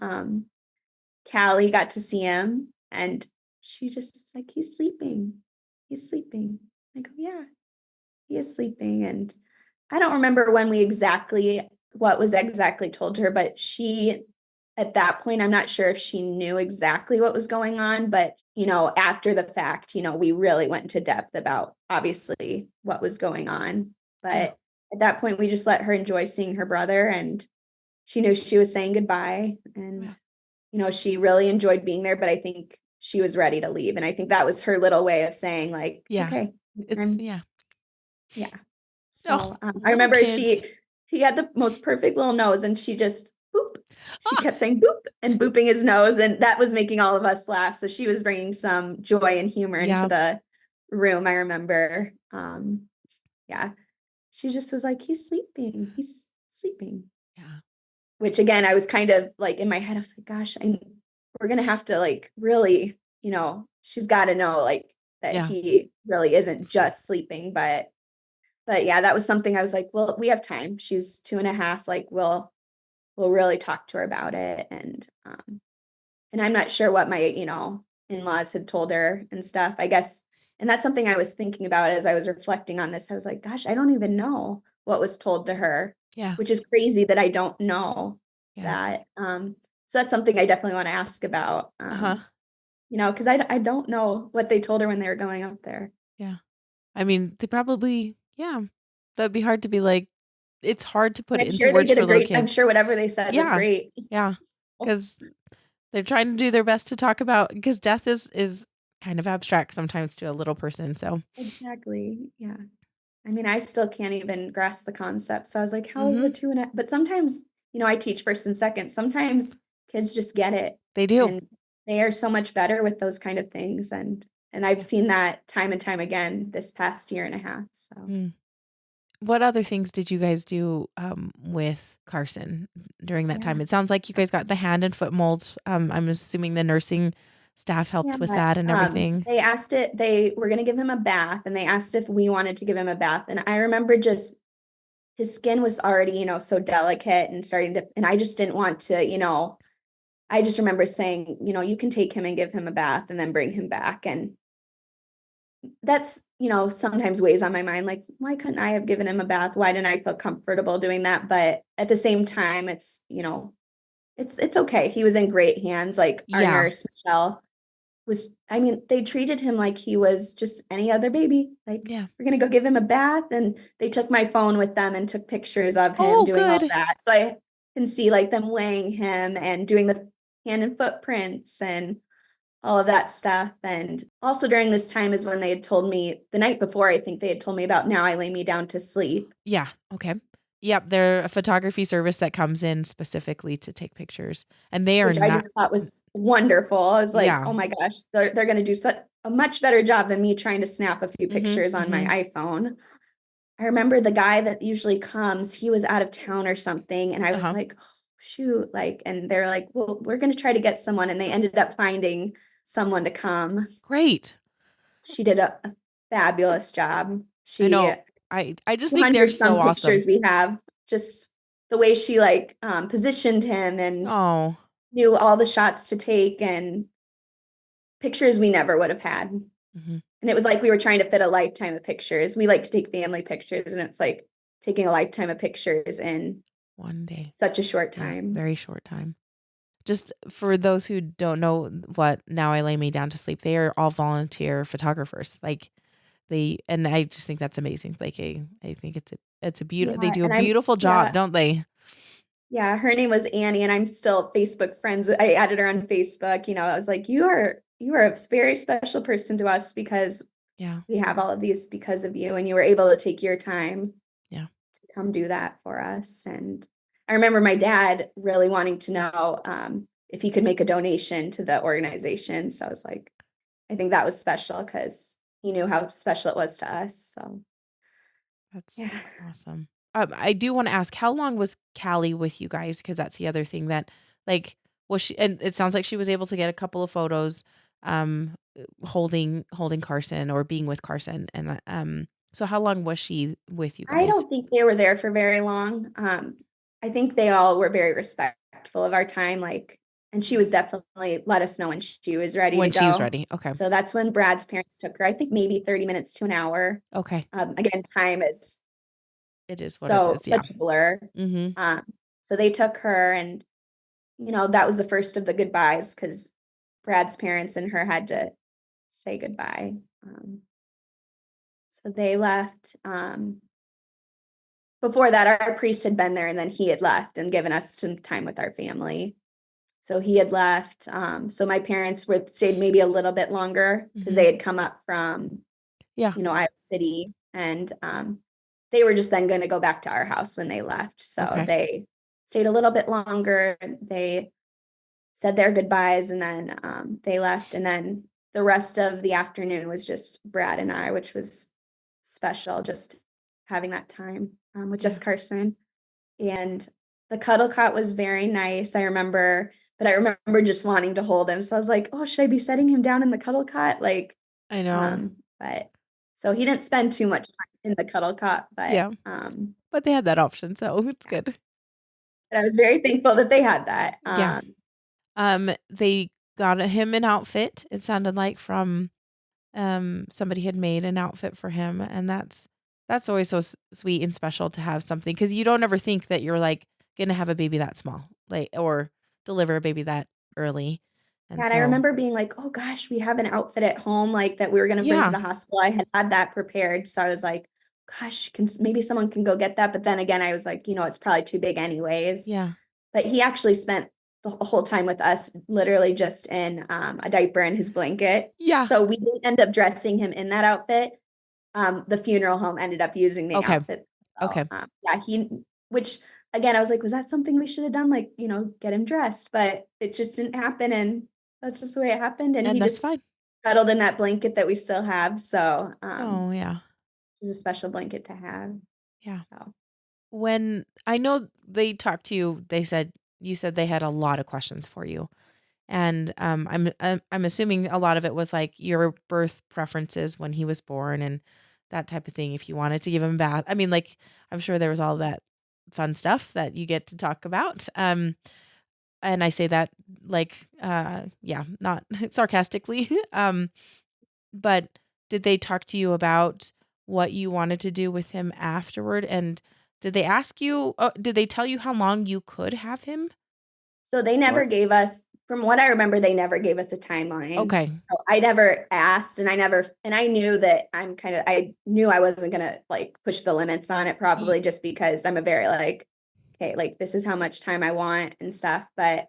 Callie got to see him, and she just was like, he's sleeping. He's sleeping. I go, yeah, he is sleeping. And I don't remember what was exactly told to her, but she, at that point, I'm not sure if she knew exactly what was going on, but, after the fact, we really went into depth about obviously what was going on. But at that point, we just let her enjoy seeing her brother, and she knew she was saying goodbye. And she really enjoyed being there, but I think she was ready to leave. And I think that was her little way of saying, like, Yeah. okay, It's I'm, yeah. Oh, So I little remember kids. he had the most perfect little nose, and she just boop. She Ah, kept saying boop and booping his nose, and that was making all of us laugh. So she was bringing some joy and humor into yeah. the room. I remember, yeah, she just was like, he's sleeping. He's sleeping. Yeah. Which again, I was kind of like in my head, I was like, gosh, we're gonna have to like really, she's got to know like that Yeah. he really isn't just sleeping. But yeah, that was something I was like, well, we have time. She's 2.5. Like we'll really talk to her about it. And I'm not sure what my, in-laws had told her and stuff, I guess. And that's something I was thinking about as I was reflecting on this. I was like, gosh, I don't even know what was told to her, Yeah. which is crazy that I don't know Yeah. that. So that's something I definitely want to ask about, Uh-huh. because I don't know what they told her when they were going up there. Yeah. I mean, they probably, yeah. That'd be hard to be like, it's hard to put And it into words for little I'm kids. sure whatever they said was Yeah. great. Yeah. Because they're trying to do their best to talk about, because death is kind of abstract sometimes to a little person. So, Exactly. Yeah. I mean, I still can't even grasp the concept. So I was like, how is mhm, a 2.5? But sometimes, I teach first and second. Sometimes kids just get it, they do. and they are so much better with those kind of things. And I've Yeah. seen that time and time again this past year and a half. So Mm. What other things did you guys do with Carson during that yeah. time? It sounds like you guys got the hand and foot molds. I'm assuming the nursing staff Yeah. helped with that and everything. They were gonna give him a bath, and they asked if we wanted to give him a bath. And I remember just his skin was already, so delicate and starting to, and I just didn't want to, I just remember saying, you can take him and give him a bath and then bring him back. And that's, sometimes weighs on my mind. Like, why couldn't I have given him a bath? Why didn't I feel comfortable doing that? But at the same time, it's okay. He was in great hands. Like our Yeah. nurse, Michelle, I mean, they treated him like he was just any other baby. Like, Yeah. we're going to go give him a bath. And they took my phone with them and took pictures of him Oh, doing all good. that. So I can see like them weighing him and doing the hand and footprints and all of that stuff. And also during this time is when they had told me the night before, I think they had told me about now I lay me down to sleep. Yeah. Okay. Yep, they're a photography service that comes in specifically to take pictures, and they are which I not. just thought was wonderful. I was like, Yeah. oh my gosh, they're going to do such a much better job than me trying to snap a few Mhm. pictures on my Mhm. iPhone. I remember the guy that usually comes, he was out of town or something. And I was Uh-huh. like, oh, shoot, like, and they're like, well, we're going to try to get someone. And they ended up finding someone to come. Great. She did a fabulous job. I She know. I just think they're 200 so some awesome. pictures we have, just the way she like positioned him and Oh. knew all the shots to take and pictures we never would have had. Mhm. And it was like we were trying to fit a lifetime of pictures. We like to take family pictures, and it's like taking a lifetime of pictures in One day. such a short Yeah, time. very short time. Just for those who don't know what Now I Lay Me Down to Sleep, they are all volunteer photographers. Like and I just think that's amazing. Like I think it's a beautiful, they Yeah, do a and beautiful job, don't they? yeah, her name was Annie, and I'm still Facebook friends. I added her on Facebook. I was like, you are a very special person to us because Yeah. we have all of these because of you, and you were able to take your time Yeah. to come do that for us. And I remember my dad really wanting to know if he could make a donation to the organization. So I was like, I think that was special because he knew how special it was to us. So That's yeah, awesome. I do want to ask, how long was Callie with you guys? Because that's the other thing that, like, was she? And it sounds like she was able to get a couple of photos, holding Carson or being with Carson, and so how long was she with you I guys? don't think they were there for very long. I think they all were very respectful of our time. Like, and she was definitely let us know when she was ready to When she was go. ready. Okay. So that's when Brad's parents took her. I think maybe 30 minutes to an hour. Okay. Again, time is It is what it so is. Yeah. such a blur. Mhm. Um, so they took her, and that was the first of the goodbyes because Brad's parents and her had to say goodbye. So they left. Before that, our priest had been there, and then he had left and given us some time with our family. So he had left. So my parents would stayed maybe a little bit longer because they Mhm. had come up from Yeah. Iowa City, and they were just then going to go back to our house when they left. So Okay. they stayed a little bit longer. They said their goodbyes, and then they left. And then the rest of the afternoon was just Brad and I, which was special, just having that time with Yeah. just Carson. And the cuddle cot was very nice. But I remember just wanting to hold him. So I was like, oh, should I be setting him down in the cuddle cot? Like, I know. but so he didn't spend too much time in the cuddle cot, but Yeah. But they had that option, so it's yeah. good. But I was very thankful that they had that. Yeah. They got him an outfit. It sounded like from somebody had made an outfit for him, and that's always so sweet and special to have something because you don't ever think that you're like gonna have a baby that small, like or deliver a baby that early, and Yeah, and I so remember being like, "Oh gosh, we have an outfit at home, like, that we were gonna bring to yeah, the hospital." I had that prepared, so I was like, "Gosh, maybe someone can go get that." But then again, I was like, it's probably too big anyways. yeah, But he actually spent the whole time with us, literally just in a diaper and his blanket. yeah. So we didn't end up dressing him in that outfit. The funeral home ended up using the Okay, outfit. So, okay, yeah, which again, I was like, was that something we should have done? Like, get him dressed, but it just didn't happen. And that's just the way it happened. And and he that's just fine. cuddled in that blanket that we still have. So, Oh yeah, it's a special blanket to have. yeah. So, When I know they talked to you, you said they had a lot of questions for you. And, I'm assuming a lot of it was, like, your birth preferences when he was born and that type of thing, if you wanted to give him a bath. I mean, like, I'm sure there was all that fun stuff that you get to talk about, and I say that, like, yeah, not sarcastically, but did they talk to you about what you wanted to do with him afterward, and did they tell you how long you could have him? so they never gave us, from what I remember, they never gave us a timeline. Okay. So I never asked, and I knew that I knew I wasn't gonna like push the limits on it, Ye probably just because I'm a very like, okay, like this is how much time I want and stuff. But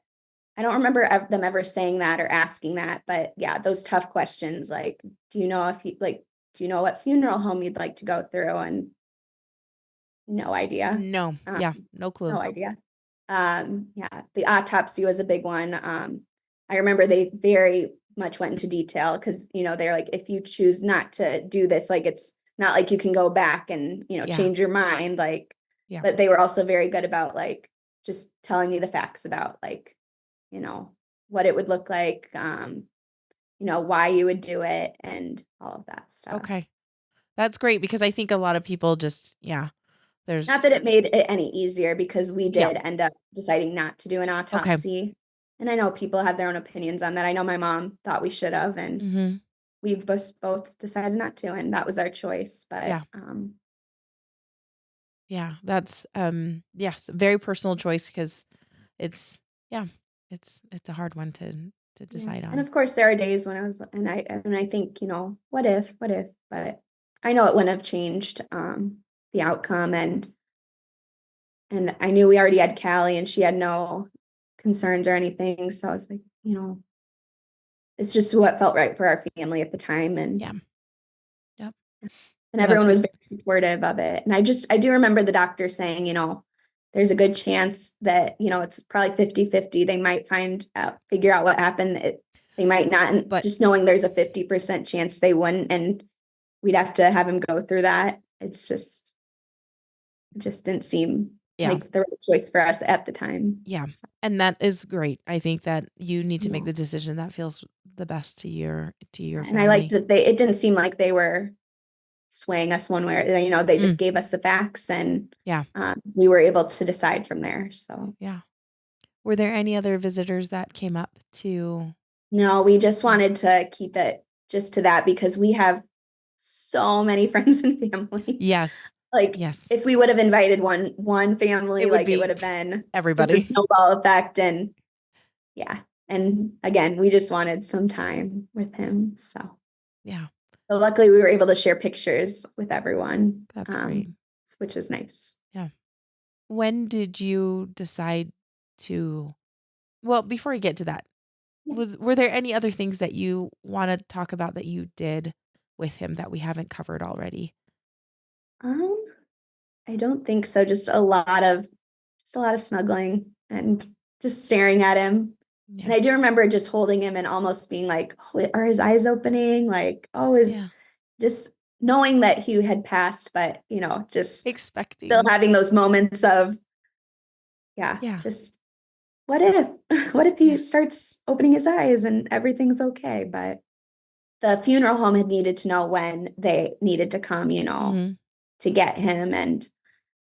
I don't remember them ever saying that or asking that. But yeah, those tough questions like, do you know what funeral home you'd like to go through? And no idea. No. Yeah. No clue. No idea. Yeah, the autopsy was a big one. I remember they very much went into detail because, they're like, if you choose not to do this, like, it's not like you can go back and, Yeah. change your mind. Like, Yeah. but they were also very good about like just telling me the facts about like, what it would look like, why you would do it and all of that stuff. Okay. That's great because I think a lot of people just, Not there's, that it made it any easier because we yeah. did end up deciding not to do an Okay. autopsy. And I know people have their own opinions on that. I know my mom thought we should have, and Mm-hmm. we both decided not to, and that was our choice. But Yeah. Yeah. That's, yes, a very personal choice because it's, yeah, it's a hard one to yeah. decide And on. of course there are days when I think, what if, but I know it wouldn't have changed the outcome, and I knew we already had Callie and she had no concerns or anything. So I was like, it's just what felt right for our family at the time. And Yeah. Yep. and Well, that's everyone was great. very supportive of it. And I do remember the doctor saying, there's a good chance that, it's probably 50-50. They might figure out what happened. They might not, and But just knowing there's a 50% chance they wouldn't, and we'd have to have him go through that. It just didn't seem yeah. like the right choice for us at the time. Yeah. So, And that is great. I think that you need to make yeah. the decision that feels the best to your And I liked family. that it didn't seem like they were swaying us one way or, they just gave us the facts, and Yeah. we were able to decide from there. So Yeah. Were there any other visitors that came up to? no, we just wanted to keep it just to that because we have so many friends and family. Yes. Like, Yes. if we would have invited one family, It would like it be would have been just a everybody. snowball effect. And yeah. And again, we just wanted some time with him. So Yeah. luckily we were able to share pictures with everyone, That's great. which is nice. Yeah. When did you decide to, well, before we get to that, Yeah. were there any other things that you want to talk about that you did with him that we haven't covered already? Um, I don't think so. Just a lot of snuggling and just staring at him. And Yeah. I do remember just holding him and almost being like, oh, are his eyes opening? Like, oh, is Yeah. just knowing that he had passed, but just still Expecting. having those moments of, yeah, Yeah. just what if? What if he Yeah. starts opening his eyes and everything's okay? But the funeral home had needed to know when they needed to come, Mm-hmm. to get him. And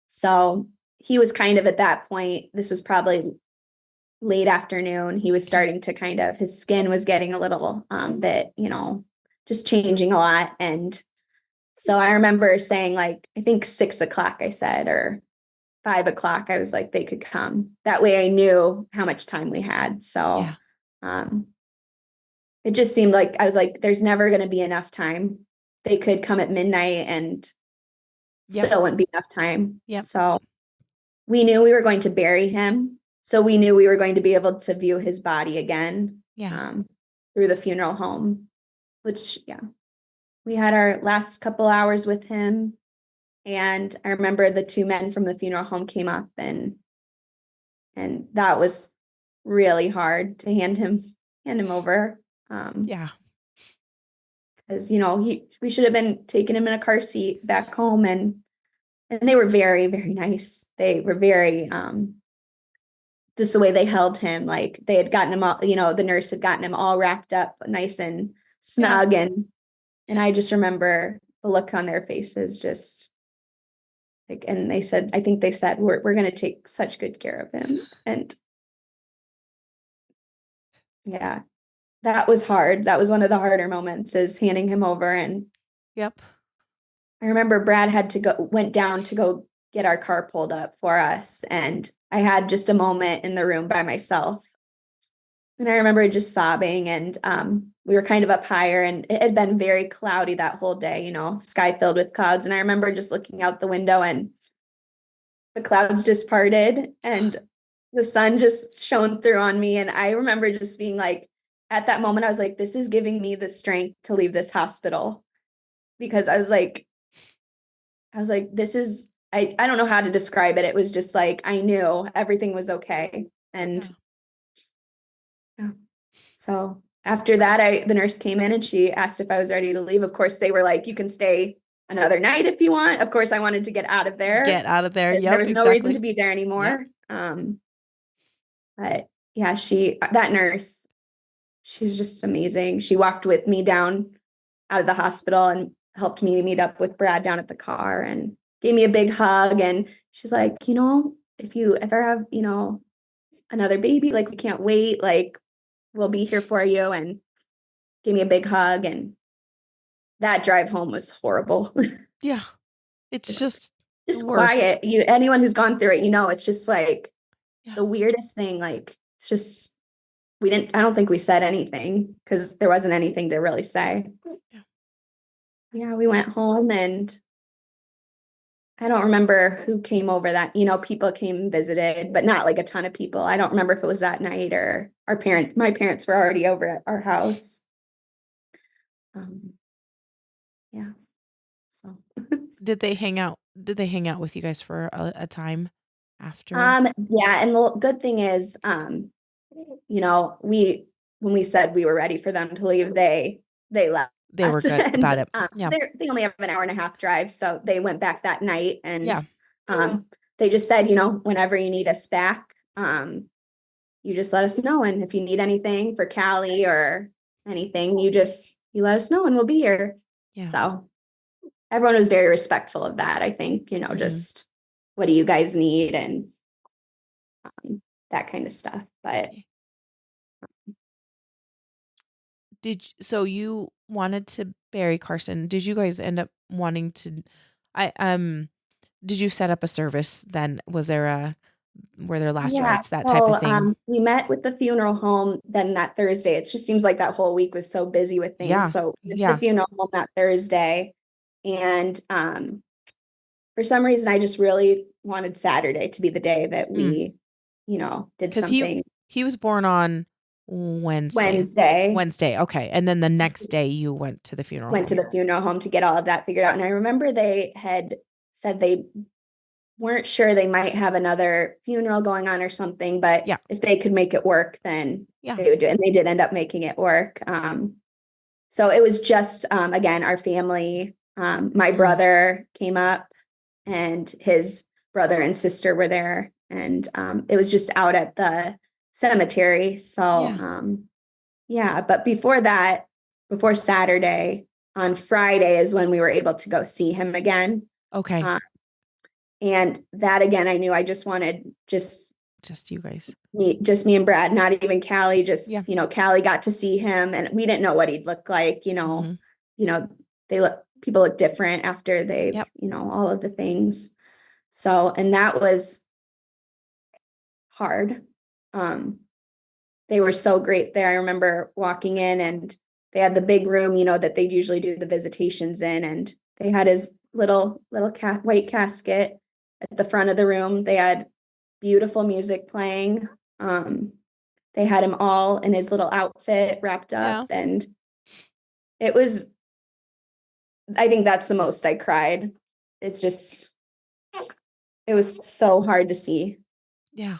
so he was kind of at that point, this was probably late afternoon. He was starting to his skin was getting a little bit, just changing a lot. And so I remember saying, like, I think 6 o'clock, I said, or 5 o'clock, I was like, they could come. That way I knew how much time we had. So Yeah. um, it just seemed like I was like, there's never going to be enough time. They could come at midnight and Yep. still wouldn't be enough time. Yep. So we knew we were going to bury him. So we knew we were going to be able to view his body again Yeah. through the funeral home, which, yeah, we had our last couple hours with him. And I remember the two men from the funeral home came up, and that was really hard to hand him over. Yeah. Because, we should have been taking him in a car seat back home, and they were very, very nice. They were very, just the way they held him, like they had gotten him all, the nurse had gotten him all wrapped up nice and Yeah. snug. And I just remember the look on their faces, just like, and I think they said, we're going to take such good care of him. And yeah, that was hard. That was one of the harder moments, is handing him over. And Yep. I remember Brad went down to go get our car pulled up for us. And I had just a moment in the room by myself. And I remember just sobbing, and we were kind of up higher, and it had been very cloudy that whole day, sky filled with clouds. And I remember just looking out the window, and the clouds just parted and the sun just shone through on me. And I remember just being like, at that moment, I was like, this is giving me the strength to leave this hospital, because I was like, this is I don't know how to describe it. It was just like, I knew everything was okay. And yeah. So after that, the nurse came in and she asked if I was ready to leave. Of course, they were like, you can stay another night if you want. Of course, I wanted to get out of there. Get out of there. There Yep, was no reason to be there anymore. But yeah, that nurse, she's just amazing. She walked with me down out of the hospital and helped me meet up with Brad down at the car and gave me a big hug. And she's like, if you ever have, another baby, like, we can't wait, like, we'll be here for you. And gave me a big hug. And that drive home was horrible. Yeah. It's just just worst. quiet. Anyone who's gone through it, it's just like the weirdest thing. Like, it's just, I don't think we said anything because there wasn't anything to really say. Yeah, we went home and I don't remember who came over that, people came and visited, but not like a ton of people. I don't remember if it was that night or my parents were already over at our house. Yeah. So Did they hang out with you guys for a time after? Yeah, and the good thing is, when we said we were ready for them to leave, they left. They were good about it. Yeah. They only have an hour and a half drive, so they went back that night and Yeah. they just said, whenever you need us back, you just let us know. And if you need anything for Callie or anything, you let us know and we'll be here. Yeah. So everyone was very respectful of that. I think, just what do you guys need and that kind of stuff. But so you wanted to bury Carson. Did you guys end up wanting to did you set up a service then? Were there last rites, that type of thing? We met with the funeral home then that Thursday. It just seems like that whole week was so busy with things. Yeah. So we went to the funeral home that Thursday. And for some reason, I just really wanted Saturday to be the day that we, did something. He was born on Wednesday. Okay. And then the next day you went to the funeral home. To the funeral home to get all of that figured out. And I remember they had said they weren't sure, they might have another funeral going on or something, but if they could make it work, then they would do it. And they did end up making it work. So it was just, again, our family, my brother came up and his brother and sister were there. And it was just out at the cemetery. So, but before that, before Saturday, on Friday is when we were able to go see him again. Okay. And that, again, I knew I just wanted just you guys. Me and Brad, not even Callie, Callie got to see him and we didn't know what he'd look like, people look different after they've, all of the things. So, and that was hard. They were so great there. I remember walking in and they had the big room, that they'd usually do the visitations in, and they had his little white casket at the front of the room. They had beautiful music playing. They had him all in his little outfit wrapped up, and it was, I think that's the most I cried. It's just, it was so hard to see. Yeah.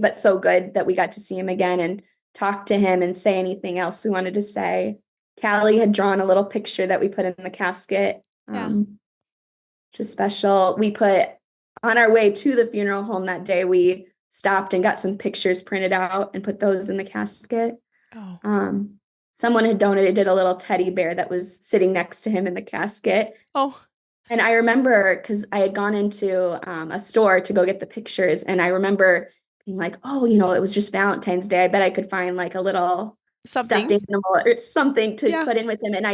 But so good that we got to see him again and talk to him and say anything else we wanted to say. Callie had drawn a little picture that we put in the casket. Just special. We put on our way to the funeral home that day, we stopped and got some pictures printed out and put those in the casket. Someone had donated a little teddy bear that was sitting next to him in the casket. And I remember, because I had gone into a store to go get the pictures, and I remember being like, it was just Valentine's Day. I bet I could find like a little stuffed animal or something to put in with him. And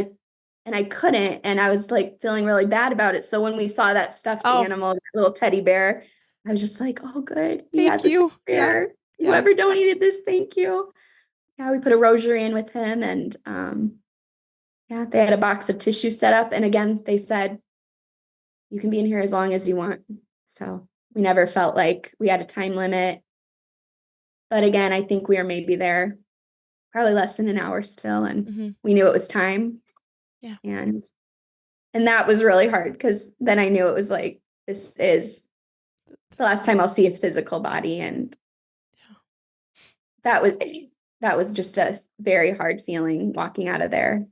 I couldn't, and I was like feeling really bad about it. So when we saw that stuffed animal, that little teddy bear, I was just like, oh, good. He has a teddy bear. Whoever donated this, thank you. Yeah, we put a rosary in with him, and they had a box of tissue set up. And again, they said, you can be in here as long as you want. So we never felt like we had a time limit. But again, I think we were maybe there probably less than an hour still. And we knew it was time. Yeah. And that was really hard, because then I knew it was like, this is the last time I'll see his physical body. And that was just a very hard feeling walking out of there.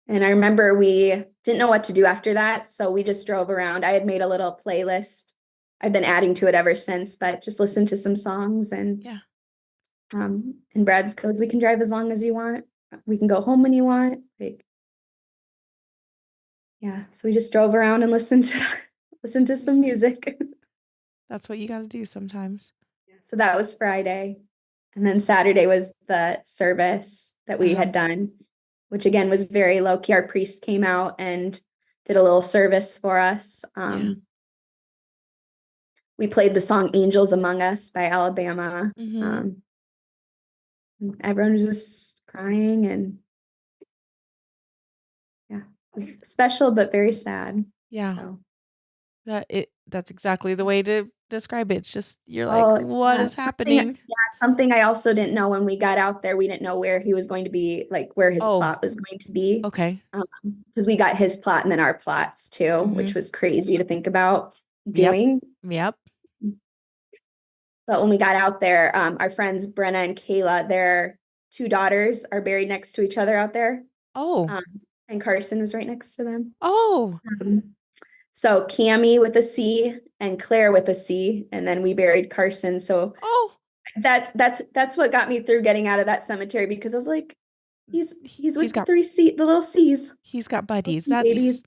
And I remember we didn't know what to do after that, so we just drove around. I had made a little playlist. I've been adding to it ever since, but just listened to some songs. And in Brad's code, we can drive as long as you want. We can go home when you want. Like, yeah, so we just drove around and listened to some music. That's what you got to do sometimes. So that was Friday. And then Saturday was the service that we had done, which again was very low key. Our priest came out and did a little service for us. We played the song Angels Among Us by Alabama. Everyone was just crying, and it was special but very sad. Yeah. So that's exactly the way to describe it. It's just, you're like, what is happening? Something I also didn't know when we got out there. We didn't know where he was going to be, like where his plot was going to be. Okay. Because we got his plot and then our plots too, which was crazy to think about doing. Yep. But when we got out there, our friends Brenna and Kayla, their 2 daughters are buried next to each other out there. And Carson was right next to them. So Cammie with a C and Claire with a C, and then we buried Carson. So that's what got me through getting out of that cemetery, because I was like, he's with the little C's. He's got buddies. Babies.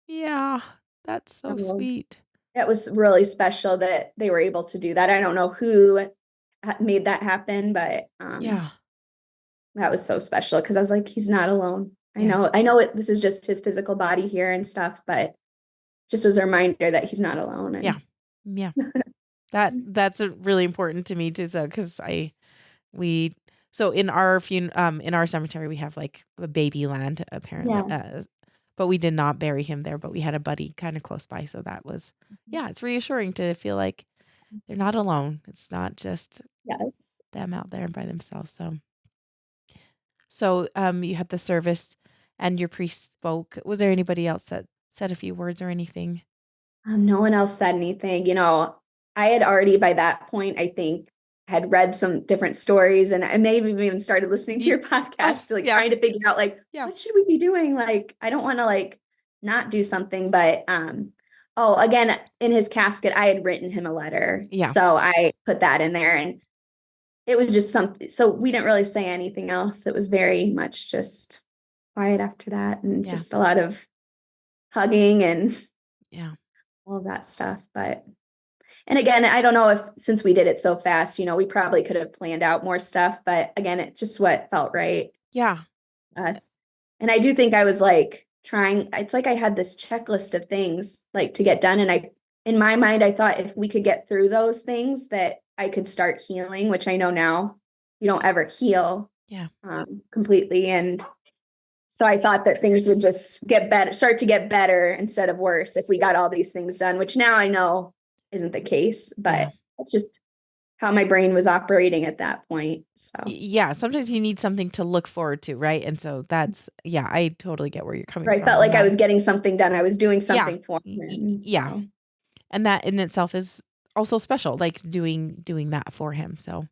That's so sweet. That was really special that they were able to do that. I don't know who made that happen, but that was so special, because I was like, he's not alone. I know this is just his physical body here and stuff, but just was a reminder that he's not alone. And that's really important to me too, because so in our in our cemetery we have like a baby land apparently, but we did not bury him there, but we had a buddy kind of close by, so that was it's reassuring to feel like they're not alone. It's not just them out there by themselves. So you had the service and your priest spoke. Was there anybody else that said a few words or anything? No one else said anything. I had already by that point, I think, had read some different stories, and I maybe even started listening to your podcast, trying to figure out what should we be doing? Like, I don't want to not do something, but again, in his casket, I had written him a letter. So I put that in there, and it was just something. So we didn't really say anything else. It was very much just quiet after that, and just a lot of hugging and all of that stuff. And again, I don't know if, since we did it so fast, we probably could have planned out more stuff, but again, it's just what felt right. Us. And I do think I was trying, it's like I had this checklist of things to get done. And in my mind, I thought if we could get through those things that I could start healing, which I know now you don't ever heal completely. And so I thought that things would just start to get better instead of worse if we got all these things done, which now I know isn't the case, but it's just how my brain was operating at that point. So sometimes you need something to look forward to, right? And so that's I totally get where you're coming from. I felt like I was getting something done. I was doing something for him. And that in itself is also special, like doing that for him. So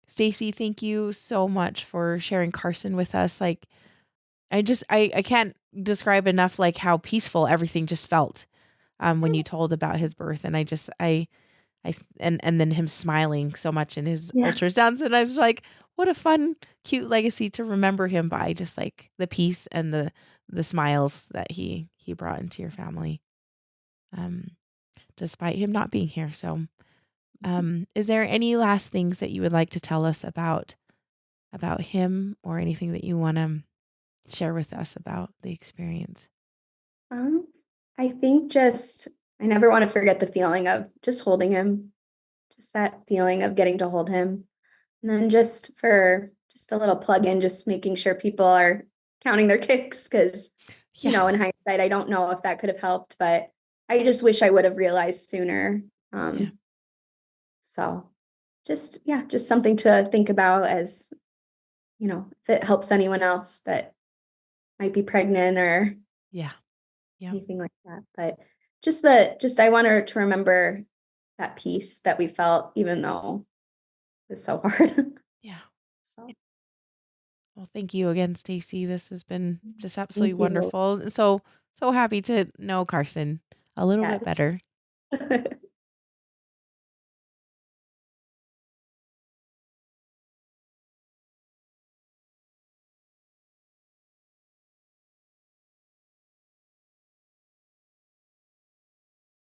Stacy, thank you so much for sharing Carson with us. I can't describe enough how peaceful everything just felt when you told about his birth. And and then him smiling so much in his ultrasounds. And I was like, what a fun, cute legacy to remember him by, just the peace and the smiles that he brought into your family, despite him not being here. So is there any last things that you would like to tell us about him, or anything that you want to share with us about the experience? I think I never want to forget the feeling of just holding him, just that feeling of getting to hold him. And then just a little plug in, just making sure people are counting their kicks, because, in hindsight, I don't know if that could have helped, but I just wish I would have realized sooner. So just something to think about, as, if it helps anyone else that might be pregnant or anything like that. But I want her to remember that peace that we felt, even though it was so hard. Yeah. So Well, thank you again, Stacy. This has been just absolutely thank you. wonderful. So happy to know Carson a little Yeah. bit better.